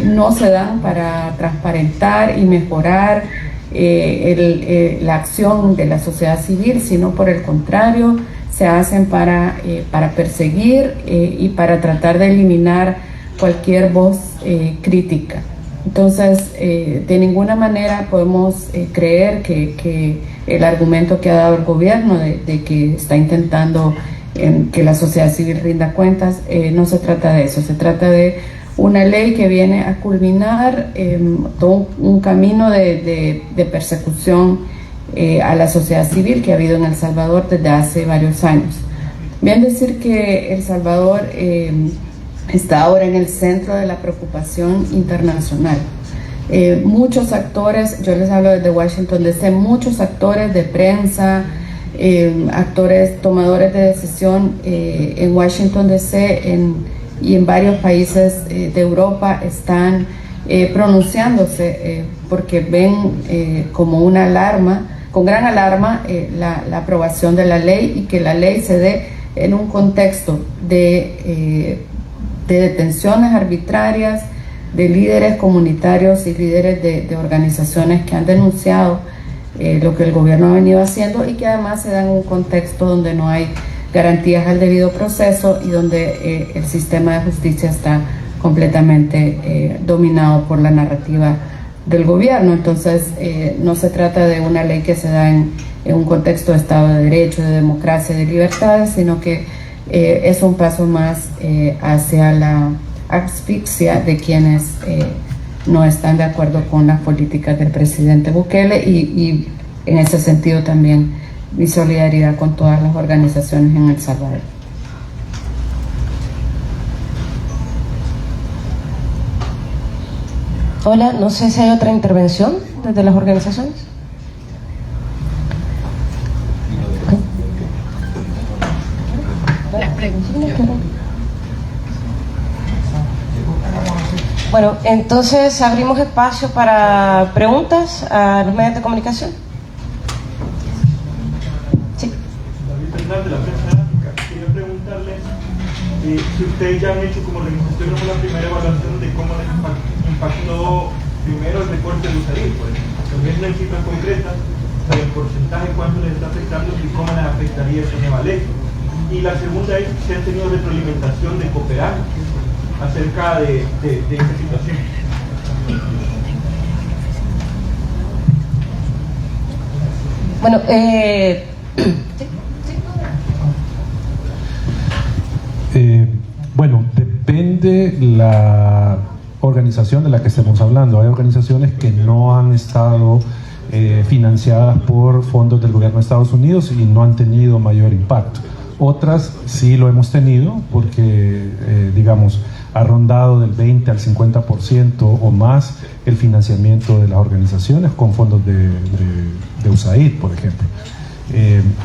no se dan para transparentar y mejorar la acción de la sociedad civil, sino por el contrario, se hacen para perseguir y para tratar de eliminar cualquier voz crítica. Entonces, de ninguna manera podemos creer que el argumento que ha dado el gobierno de que está intentando que la sociedad civil rinda cuentas, no se trata de eso. Se trata de una ley que viene a culminar todo un camino de persecución a la sociedad civil que ha habido en El Salvador desde hace varios años. Bien decir que El Salvador está ahora en el centro de la preocupación internacional. Muchos actores, yo les hablo desde Washington DC, muchos actores de prensa, actores tomadores de decisión en Washington DC y en varios países de Europa están pronunciándose porque ven como una alarma, con gran alarma, la aprobación de la ley y que la ley se dé en un contexto de detenciones arbitrarias de líderes comunitarios y líderes de organizaciones que han denunciado lo que el gobierno ha venido haciendo y que además se da en un contexto donde no hay garantías al debido proceso y donde el sistema de justicia está completamente dominado por la narrativa del gobierno. Entonces no se trata de una ley que se da en un contexto de Estado de Derecho, de democracia, de libertades, sino que es un paso más hacia la asfixia de quienes no están de acuerdo con las políticas del presidente Bukele, y en ese sentido también mi solidaridad con todas las organizaciones en El Salvador. Hola, no sé si hay otra intervención desde las organizaciones. Bueno, entonces abrimos espacio para preguntas a los medios de comunicación. Sí. Quería preguntarle si ustedes ya han hecho como organización una primera evaluación de cómo les impactó primero el recorte de USAID, por ejemplo. También no hay cifras concretas, pero el porcentaje cuánto les está afectando y cómo les afectaría esa nueva ley. Y la segunda es si han tenido retroalimentación de cooperantes acerca de esta situación. Bueno, bueno, depende la organización de la que estemos hablando. Hay organizaciones que no han estado financiadas por fondos del gobierno de Estados Unidos y no han tenido mayor impacto. Otras sí lo hemos tenido porque, digamos, ha rondado del 20 al 50% o más el financiamiento de las organizaciones con fondos de USAID, por ejemplo.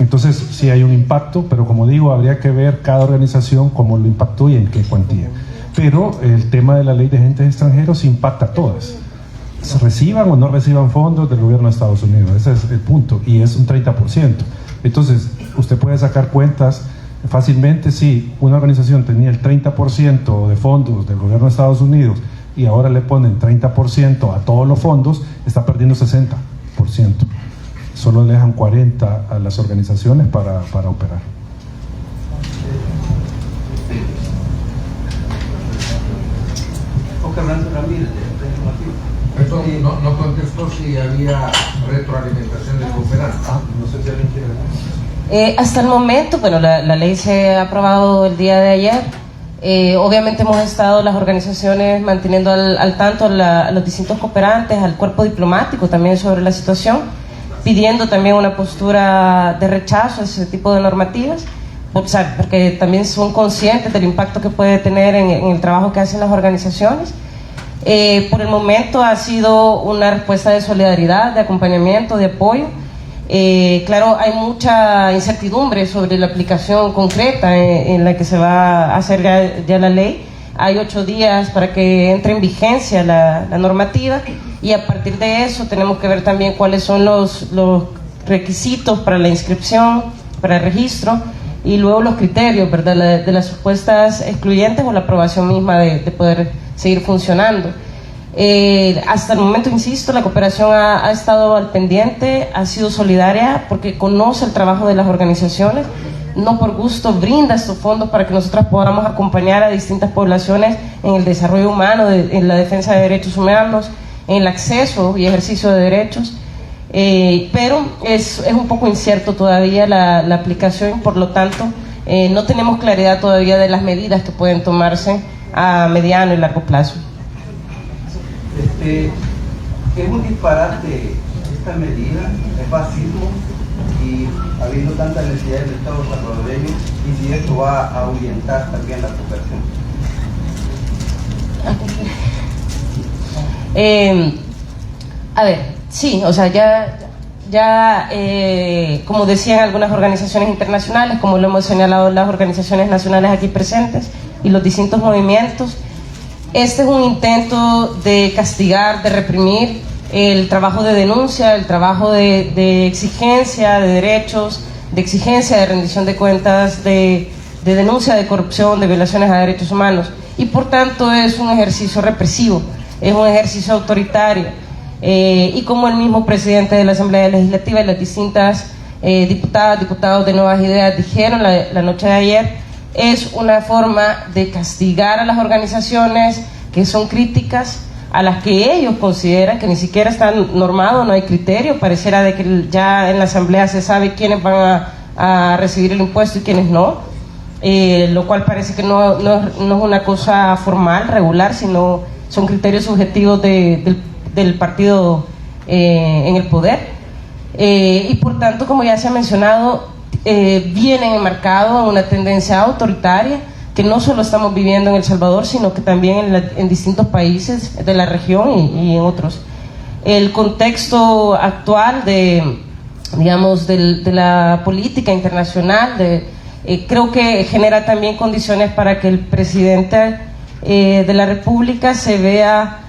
Entonces sí hay un impacto, pero como digo, habría que ver cada organización cómo lo impactó y en qué cuantía. Pero el tema de la ley de agentes extranjeros impacta a todas, se reciban o no reciban fondos del gobierno de Estados Unidos. Ese es el punto, y es un 30%. Entonces usted puede sacar cuentas fácilmente. Si una organización tenía el 30% de fondos del gobierno de Estados Unidos y ahora le ponen 30% a todos los fondos, está perdiendo 60%. Solo le dejan 40% a las organizaciones para operar. Oscar Ramírez, esto no contestó si había retroalimentación de cooperantes. No sé si alguien quiere. Hasta el momento, bueno, la ley se ha aprobado el día de ayer. Obviamente hemos estado las organizaciones manteniendo al tanto a los distintos cooperantes, al cuerpo diplomático también sobre la situación, pidiendo también una postura de rechazo a ese tipo de normativas, porque también son conscientes del impacto que puede tener en el trabajo que hacen las organizaciones. Por el momento ha sido una respuesta de solidaridad, de acompañamiento, de apoyo. Claro, hay mucha incertidumbre sobre la aplicación concreta en la que se va a hacer ya la ley. Hay 8 días para que entre en vigencia la normativa, y a partir de eso tenemos que ver también cuáles son los requisitos para la inscripción, para el registro, y luego los criterios, ¿verdad?, de las supuestas excluyentes o la aprobación misma de poder seguir funcionando. Hasta el momento, insisto, la cooperación ha estado al pendiente, ha sido solidaria porque conoce el trabajo de las organizaciones, no por gusto brinda estos fondos para que nosotras podamos acompañar a distintas poblaciones en el desarrollo humano, en la defensa de derechos humanos, en el acceso y ejercicio de derechos, pero es un poco incierto todavía la aplicación. Por lo tanto, no tenemos claridad todavía de las medidas que pueden tomarse a mediano y largo plazo. Es un disparate esta medida, es fascismo, y habiendo tanta necesidad del Estado salvadoreño, y si esto va a ahuyentar también la cooperación. A ver, sí, o sea, ya como decían algunas organizaciones internacionales, como lo hemos señalado las organizaciones nacionales aquí presentes y los distintos movimientos, este es un intento de castigar, de reprimir el trabajo de denuncia, el trabajo de exigencia de derechos, de exigencia de rendición de cuentas, de denuncia de corrupción, de violaciones a derechos humanos, y por tanto es un ejercicio represivo, es un ejercicio autoritario, y como el mismo presidente de la Asamblea Legislativa y las distintas diputadas, diputados de Nuevas Ideas dijeron la noche de ayer, es una forma de castigar a las organizaciones que son críticas, a las que ellos consideran que ni siquiera están normados, no hay criterio, pareciera de que ya en la Asamblea se sabe quiénes van a recibir el impuesto y quiénes no, lo cual parece que no es una cosa formal, regular, sino son criterios subjetivos del partido en el poder, y por tanto, como ya se ha mencionado, vienen enmarcados en una tendencia autoritaria que no solo estamos viviendo en El Salvador, sino que también en distintos países de la región y en otros. El contexto actual de la política internacional creo que genera también condiciones para que el presidente de la República se vea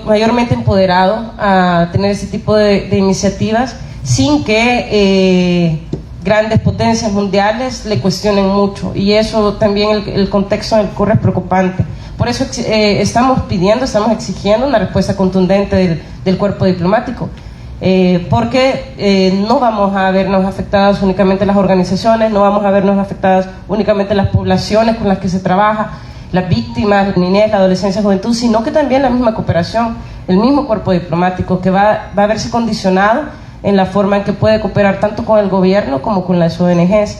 mayormente empoderado a tener ese tipo de iniciativas sin que grandes potencias mundiales le cuestionen mucho, y eso también el contexto en el que ocurre es preocupante. Por eso estamos exigiendo una respuesta contundente del cuerpo diplomático, porque no vamos a vernos afectadas únicamente las organizaciones, no vamos a vernos afectadas únicamente las poblaciones con las que se trabaja, las víctimas, la niñez, la adolescencia, juventud, sino que también la misma cooperación, el mismo cuerpo diplomático que va a verse condicionado en la forma en que puede cooperar tanto con el gobierno como con las ONGs.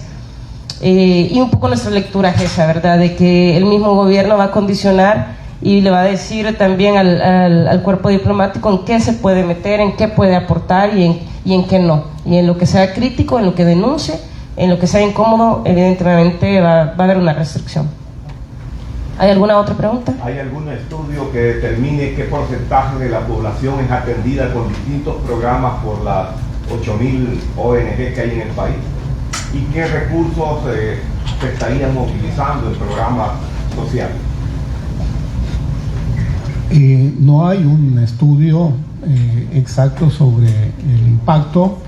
Y un poco nuestra lectura es esa, ¿verdad?, de que el mismo gobierno va a condicionar y le va a decir también al cuerpo diplomático en qué se puede meter, en qué puede aportar y en qué no. Y en lo que sea crítico, en lo que denuncie, en lo que sea incómodo, evidentemente va a haber una restricción. ¿Hay alguna otra pregunta? ¿Hay algún estudio que determine qué porcentaje de la población es atendida con distintos programas por las 8.000 ONG que hay en el país? ¿Y qué recursos se estarían movilizando en programas sociales? No hay un estudio exacto sobre el impacto.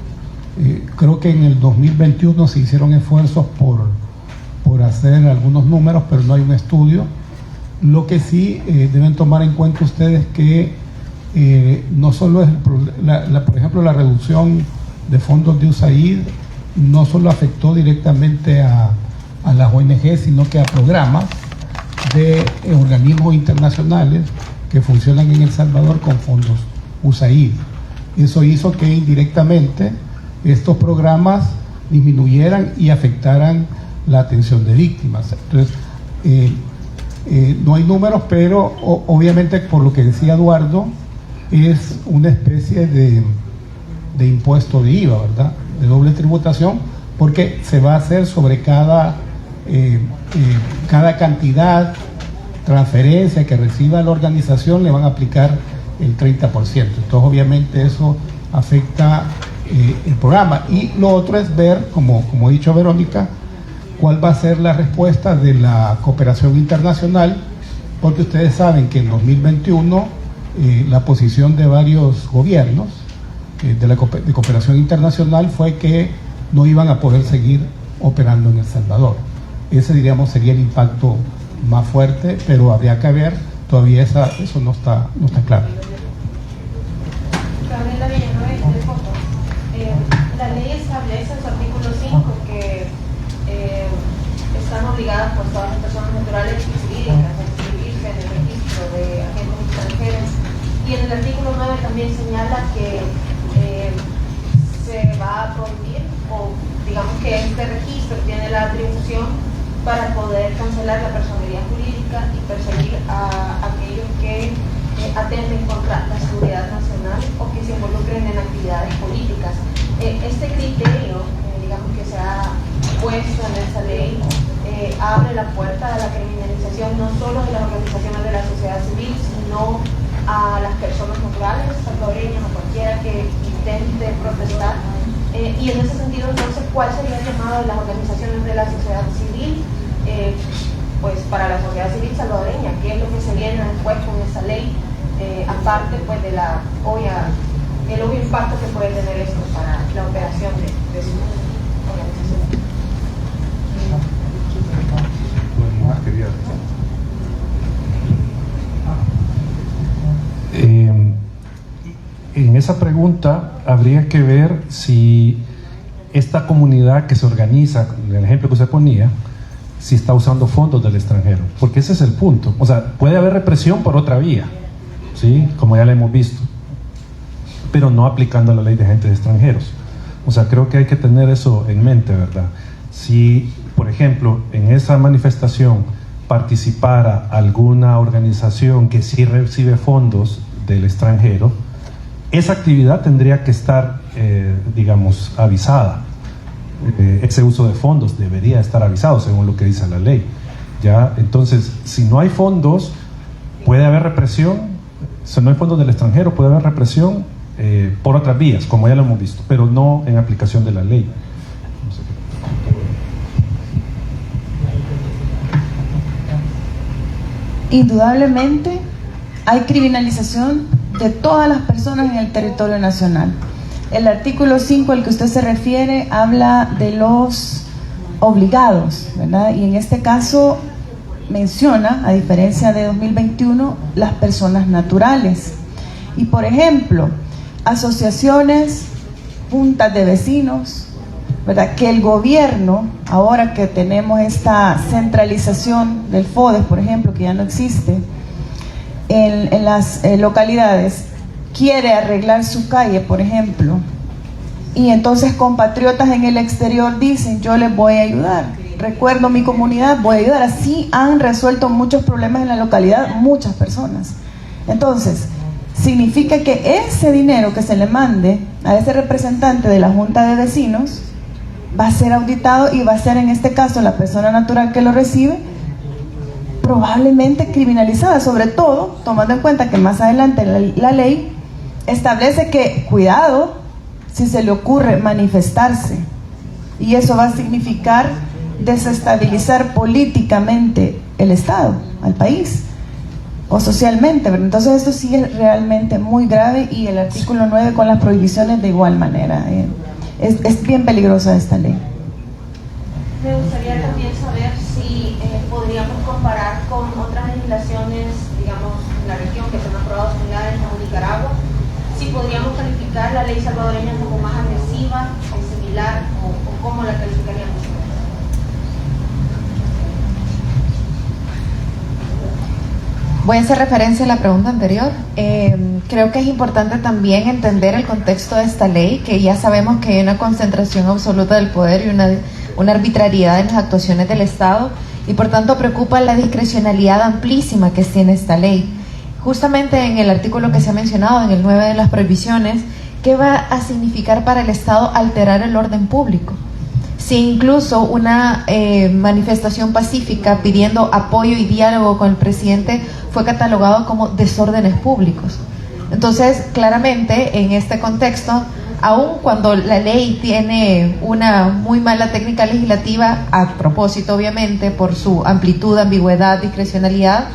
Creo que en el 2021 se hicieron esfuerzos por hacer algunos números, pero no hay un estudio. Lo que sí deben tomar en cuenta ustedes que no solo es, por ejemplo, la reducción de fondos de USAID no solo afectó directamente a las ONG, sino que a programas de organismos internacionales que funcionan en El Salvador con fondos USAID. Eso hizo que indirectamente estos programas disminuyeran y afectaran la atención de víctimas. Entonces, no hay números, pero obviamente, por lo que decía Eduardo, es una especie de impuesto de IVA, ¿verdad?, de doble tributación, porque se va a hacer sobre cada cantidad, transferencia que reciba la organización, le van a aplicar el 30%. Entonces, obviamente, eso afecta el programa. Y lo otro es ver, como ha dicho Verónica, cuál va a ser la respuesta de la cooperación internacional, porque ustedes saben que en 2021 la posición de varios gobiernos de cooperación internacional fue que no iban a poder seguir operando en El Salvador. Ese, diríamos, sería el impacto más fuerte, pero habría que ver, todavía eso no está claro. La ley establece en su artículo 5 que están obligadas por todas las personas naturales y jurídicas a inscribirse en el registro de agentes extranjeros, y en el artículo 9 también señala que se va a prohibir, o digamos que este registro tiene la atribución para poder cancelar la personería jurídica y perseguir a aquellos que atenten contra la seguridad nacional o que se involucren en actividades políticas. Este criterio, digamos, que se ha puesto en esta ley, abre la puerta a la criminalización no solo de las organizaciones de la sociedad civil, sino a las personas naturales, salvadoreñas o cualquiera que intente protestar. Y en ese sentido, entonces, ¿cuál sería el llamado de las organizaciones de la sociedad civil? Pues para la sociedad civil salvadoreña, ¿qué es lo que se viene después con esta ley? Aparte, pues, de el obvio impacto que puede tener esto para la operación de su organización. En esa pregunta habría que ver si esta comunidad que se organiza, en el ejemplo que usted ponía, si está usando fondos del extranjero, porque ese es el punto. O sea, puede haber represión por otra vía, ¿sí?, como ya lo hemos visto, pero no aplicando la ley de agentes extranjeros. O sea, creo que hay que tener eso en mente, ¿verdad? Si, por ejemplo, en esa manifestación participara alguna organización que sí recibe fondos del extranjero, esa actividad tendría que estar, digamos, avisada. Ese uso de fondos debería estar avisado según lo que dice la ley. ¿Ya? Entonces, si no hay fondos, puede haber represión. Si no hay fondos del extranjero, puede haber represión por otras vías, como ya lo hemos visto, pero no en aplicación de la ley. Indudablemente hay criminalización de todas las personas en el territorio nacional. El artículo 5 al que usted se refiere habla de los obligados, ¿verdad? Y en este caso menciona, a diferencia de 2021, las personas naturales. Y por ejemplo, asociaciones, juntas de vecinos, ¿verdad? Que el gobierno, ahora que tenemos esta centralización del FODES, por ejemplo, que ya no existe, en las localidades, quiere arreglar su calle, por ejemplo, y entonces compatriotas en el exterior dicen, yo les voy a ayudar, recuerdo mi comunidad, voy a ayudar. Así han resuelto muchos problemas en la localidad muchas personas. Entonces, significa que ese dinero que se le mande a ese representante de la Junta de Vecinos va a ser auditado y va a ser, en este caso, la persona natural que lo recibe probablemente criminalizada, sobre todo tomando en cuenta que más adelante la ley establece que, cuidado, si se le ocurre manifestarse, y eso va a significar desestabilizar políticamente el Estado, al país, o socialmente. Entonces esto sí es realmente muy grave, y el artículo 9 con las prohibiciones de igual manera. Es bien peligrosa esta ley. Me gustaría también saber si podríamos comparar con otras legislaciones, digamos, en la región que se han aprobado similares como Nicaragua, si podríamos calificar la ley salvadoreña como más agresiva o similar, o cómo la calificaríamos. Voy a hacer referencia a la pregunta anterior. Creo que es importante también entender el contexto de esta ley, que ya sabemos que hay una concentración absoluta del poder y una arbitrariedad en las actuaciones del Estado, y por tanto preocupa la discrecionalidad amplísima que tiene esta ley. Justamente en el artículo que se ha mencionado, en el 9 de las prohibiciones, ¿qué va a significar para el Estado alterar el orden público? Si incluso una manifestación pacífica pidiendo apoyo y diálogo con el presidente fue catalogado como desórdenes públicos. Entonces, claramente, en este contexto, aun cuando la ley tiene una muy mala técnica legislativa, a propósito obviamente por su amplitud, ambigüedad, discrecionalidad,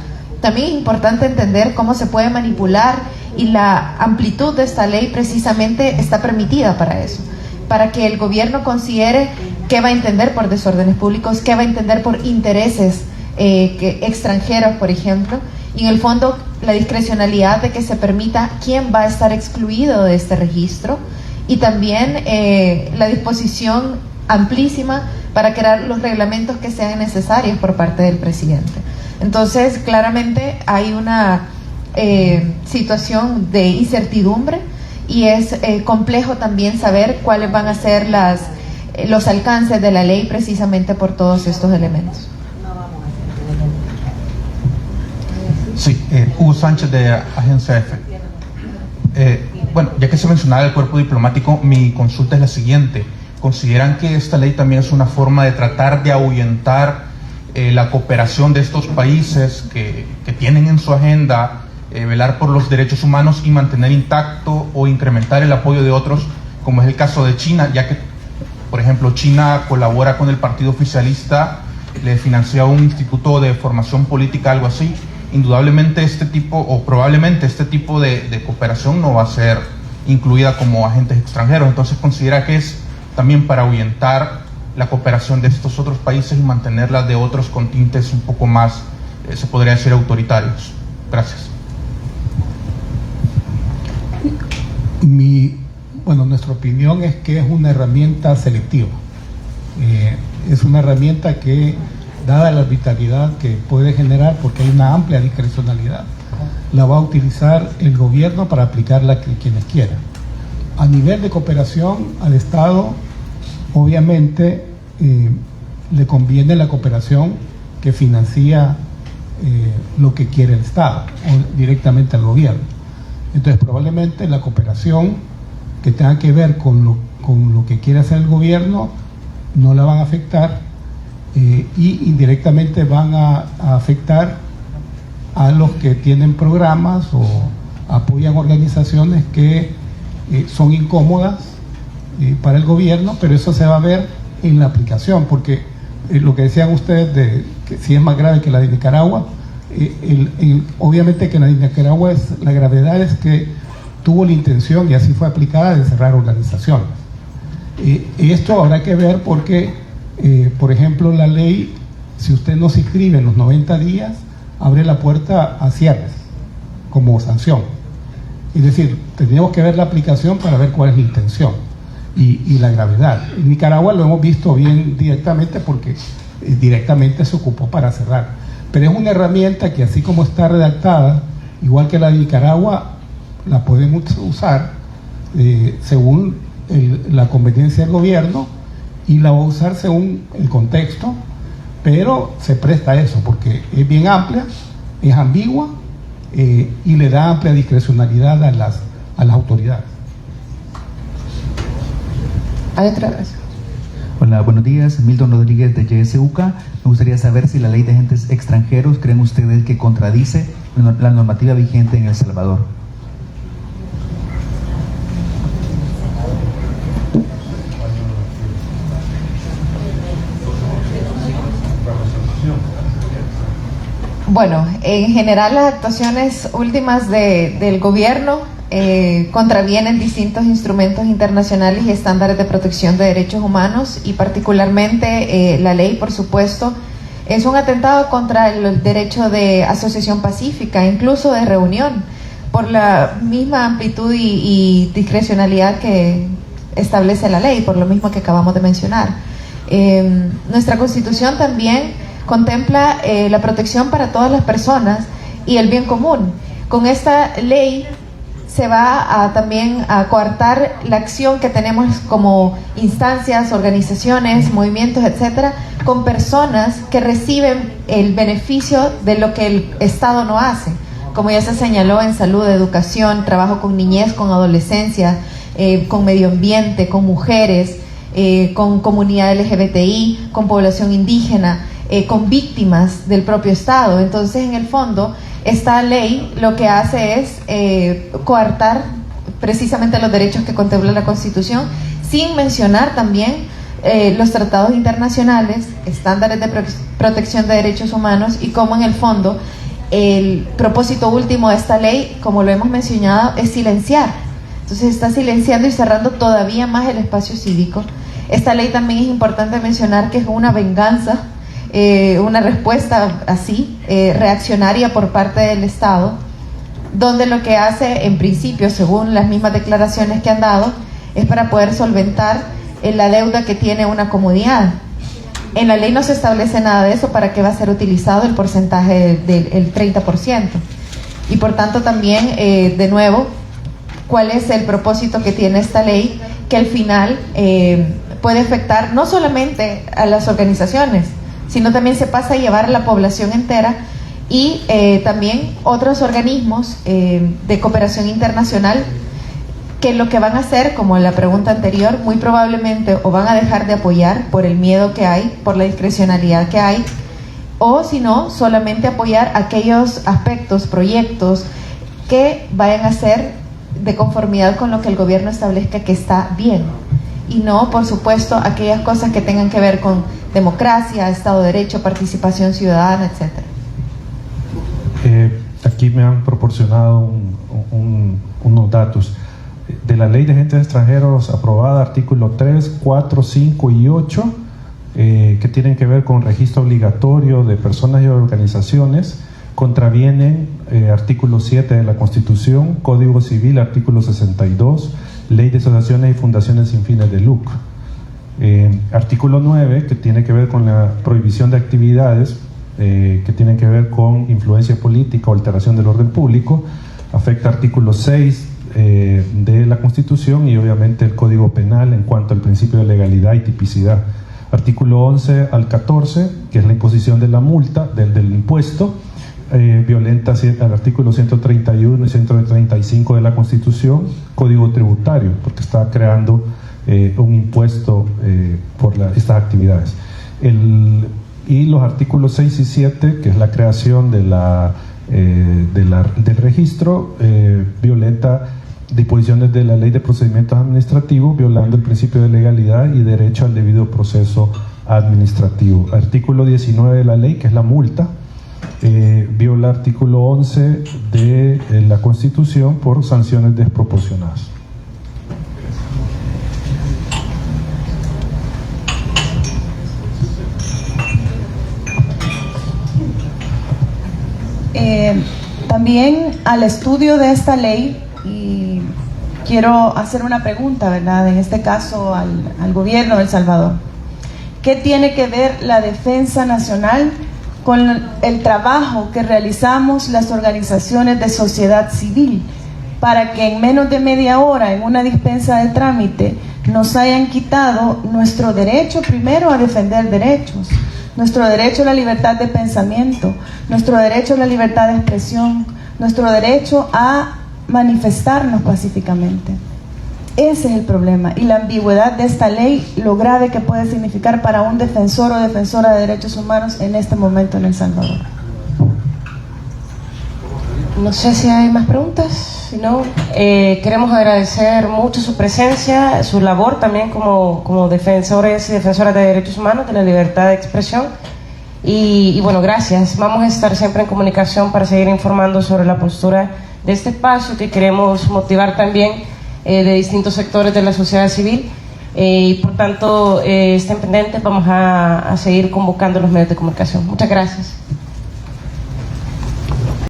también es importante entender cómo se puede manipular, y la amplitud de esta ley precisamente está permitida para eso, para que el gobierno considere qué va a entender por desórdenes públicos, qué va a entender por intereses extranjeros, por ejemplo, y en el fondo la discrecionalidad de que se permita quién va a estar excluido de este registro, y también la disposición amplísima para crear los reglamentos que sean necesarios por parte del presidente. Entonces, claramente hay una situación de incertidumbre, y es complejo también saber cuáles van a ser los alcances de la ley, precisamente por todos estos elementos. Sí, Hugo Sánchez, de Agencia F. Bueno, ya que se mencionaba el cuerpo diplomático, mi consulta es la siguiente. ¿Consideran que esta ley también es una forma de tratar de ahuyentar la cooperación de estos países que tienen en su agenda velar por los derechos humanos y mantener intacto o incrementar el apoyo de otros, como es el caso de China, ya que, por ejemplo, China colabora con el partido oficialista, le financia un instituto de formación política, algo así? Indudablemente este tipo, o probablemente este tipo de cooperación no va a ser incluida como agentes extranjeros. Entonces, ¿considera que es también para ahuyentar la cooperación de estos otros países y mantenerla de otros con tintes un poco más, se podría decir, autoritarios? Gracias. Nuestra opinión es que es una herramienta selectiva. Es una herramienta que, dada la arbitrariedad que puede generar, porque hay una amplia discrecionalidad, la va a utilizar el gobierno para aplicarla a quienes quieran. A nivel de cooperación al Estado, obviamente le conviene la cooperación que financia lo que quiere el Estado o directamente al gobierno. Entonces probablemente la cooperación que tenga que ver con lo que quiere hacer el gobierno no la van a afectar, y indirectamente van a afectar a los que tienen programas o apoyan organizaciones que son incómodas para el gobierno, pero eso se va a ver en la aplicación, porque lo que decían ustedes de que si es más grave que la de Nicaragua, obviamente que la de Nicaragua la gravedad es que tuvo la intención, y así fue aplicada, de cerrar organizaciones. Esto habrá que ver porque, por ejemplo, la ley, si usted no se inscribe en los 90 días, abre la puerta a cierres como sanción. Es decir, tendríamos que ver la aplicación para ver cuál es la intención y la gravedad. En Nicaragua lo hemos visto bien directamente porque directamente se ocupó para cerrar. Pero es una herramienta que, así como está redactada, igual que la de Nicaragua, la podemos usar según la conveniencia del gobierno, y la va a usar según el contexto, pero se presta a eso porque es bien amplia, es ambigua, y le da amplia discrecionalidad a las autoridades. ¿Hay otra vez? Hola, buenos días. Milton Rodríguez de YSUK. Me gustaría saber si la ley de agentes extranjeros creen ustedes que contradice la normativa vigente en El Salvador. Bueno, en general las actuaciones últimas del gobierno contravienen distintos instrumentos internacionales y estándares de protección de derechos humanos, y particularmente la ley, por supuesto, es un atentado contra el derecho de asociación pacífica, incluso de reunión, por la misma amplitud y discrecionalidad que establece la ley, por lo mismo que acabamos de mencionar. Nuestra Constitución también contempla la protección para todas las personas y el bien común. Con esta ley se va también a coartar la acción que tenemos como instancias, organizaciones, movimientos, etcétera, con personas que reciben el beneficio de lo que el Estado no hace, como ya se señaló en salud, educación, trabajo con niñez, con adolescencia, con medio ambiente, con mujeres, con comunidad LGBTI, con población indígena, con víctimas del propio Estado. Entonces, en el fondo, esta ley lo que hace es coartar precisamente los derechos que contempla la Constitución, sin mencionar también los tratados internacionales, estándares de protección de derechos humanos, y cómo en el fondo el propósito último de esta ley, como lo hemos mencionado, es silenciar. Entonces está silenciando y cerrando todavía más el espacio cívico. Esta ley también es importante mencionar que es una venganza, una respuesta así, reaccionaria por parte del Estado, donde lo que hace, en principio, según las mismas declaraciones que han dado, es para poder solventar la deuda que tiene una comunidad. En la ley no se establece nada de eso, para qué va a ser utilizado el porcentaje del 30%. Y por tanto también, de nuevo, ¿cuál es el propósito que tiene esta ley? Que al final puede afectar no solamente a las organizaciones, sino también se pasa a llevar a la población entera, y también otros organismos de cooperación internacional, que lo que van a hacer, como en la pregunta anterior, muy probablemente o van a dejar de apoyar por el miedo que hay, por la discrecionalidad que hay, o si no, solamente apoyar aquellos aspectos, proyectos que vayan a ser de conformidad con lo que el gobierno establezca que está bien, y no, por supuesto, aquellas cosas que tengan que ver con democracia, Estado de Derecho, participación ciudadana, etcétera. Aquí me han proporcionado unos datos de la Ley de Agentes Extranjeros aprobada, artículo 3, 4, 5 y 8, que tienen que ver con registro obligatorio de personas y organizaciones. Contravienen artículo 7 de la Constitución, Código Civil, artículo 62, Ley de Asociaciones y Fundaciones sin fines de lucro. Artículo 9, que tiene que ver con la prohibición de actividades que tienen que ver con influencia política o alteración del orden público, afecta artículo 6 de la Constitución, y obviamente el Código Penal en cuanto al principio de legalidad y tipicidad. Artículo 11 al 14 que es la imposición de la multa, del impuesto, violenta el artículo 131 y 135 de la Constitución, Código Tributario, porque está creando un impuesto por estas actividades. Y los artículos 6 y 7, que es la creación del registro, violenta disposiciones de la Ley de Procedimientos Administrativos, violando el principio de legalidad y derecho al debido proceso administrativo. Artículo 19 de la ley, que es la multa, viola artículo 11 de la Constitución por sanciones desproporcionadas. También al estudio de esta ley, y quiero hacer una pregunta, ¿verdad? En este caso al gobierno de El Salvador. ¿Qué tiene que ver la defensa nacional con el trabajo que realizamos las organizaciones de sociedad civil para que en menos de media hora, en una dispensa de trámite, nos hayan quitado nuestro derecho primero a defender derechos, nuestro derecho a la libertad de pensamiento, nuestro derecho a la libertad de expresión, nuestro derecho a manifestarnos pacíficamente? Ese es el problema, y la ambigüedad de esta ley, lo grave que puede significar para un defensor o defensora de derechos humanos en este momento en El Salvador. No sé si hay más preguntas. Si no, queremos agradecer mucho su presencia, su labor también como defensores y defensoras de derechos humanos, de la libertad de expresión. Y bueno, gracias. Vamos a estar siempre en comunicación para seguir informando sobre la postura de este espacio, que queremos motivar también de distintos sectores de la sociedad civil, y por tanto estén pendientes. Vamos a seguir convocando los medios de comunicación. Muchas gracias.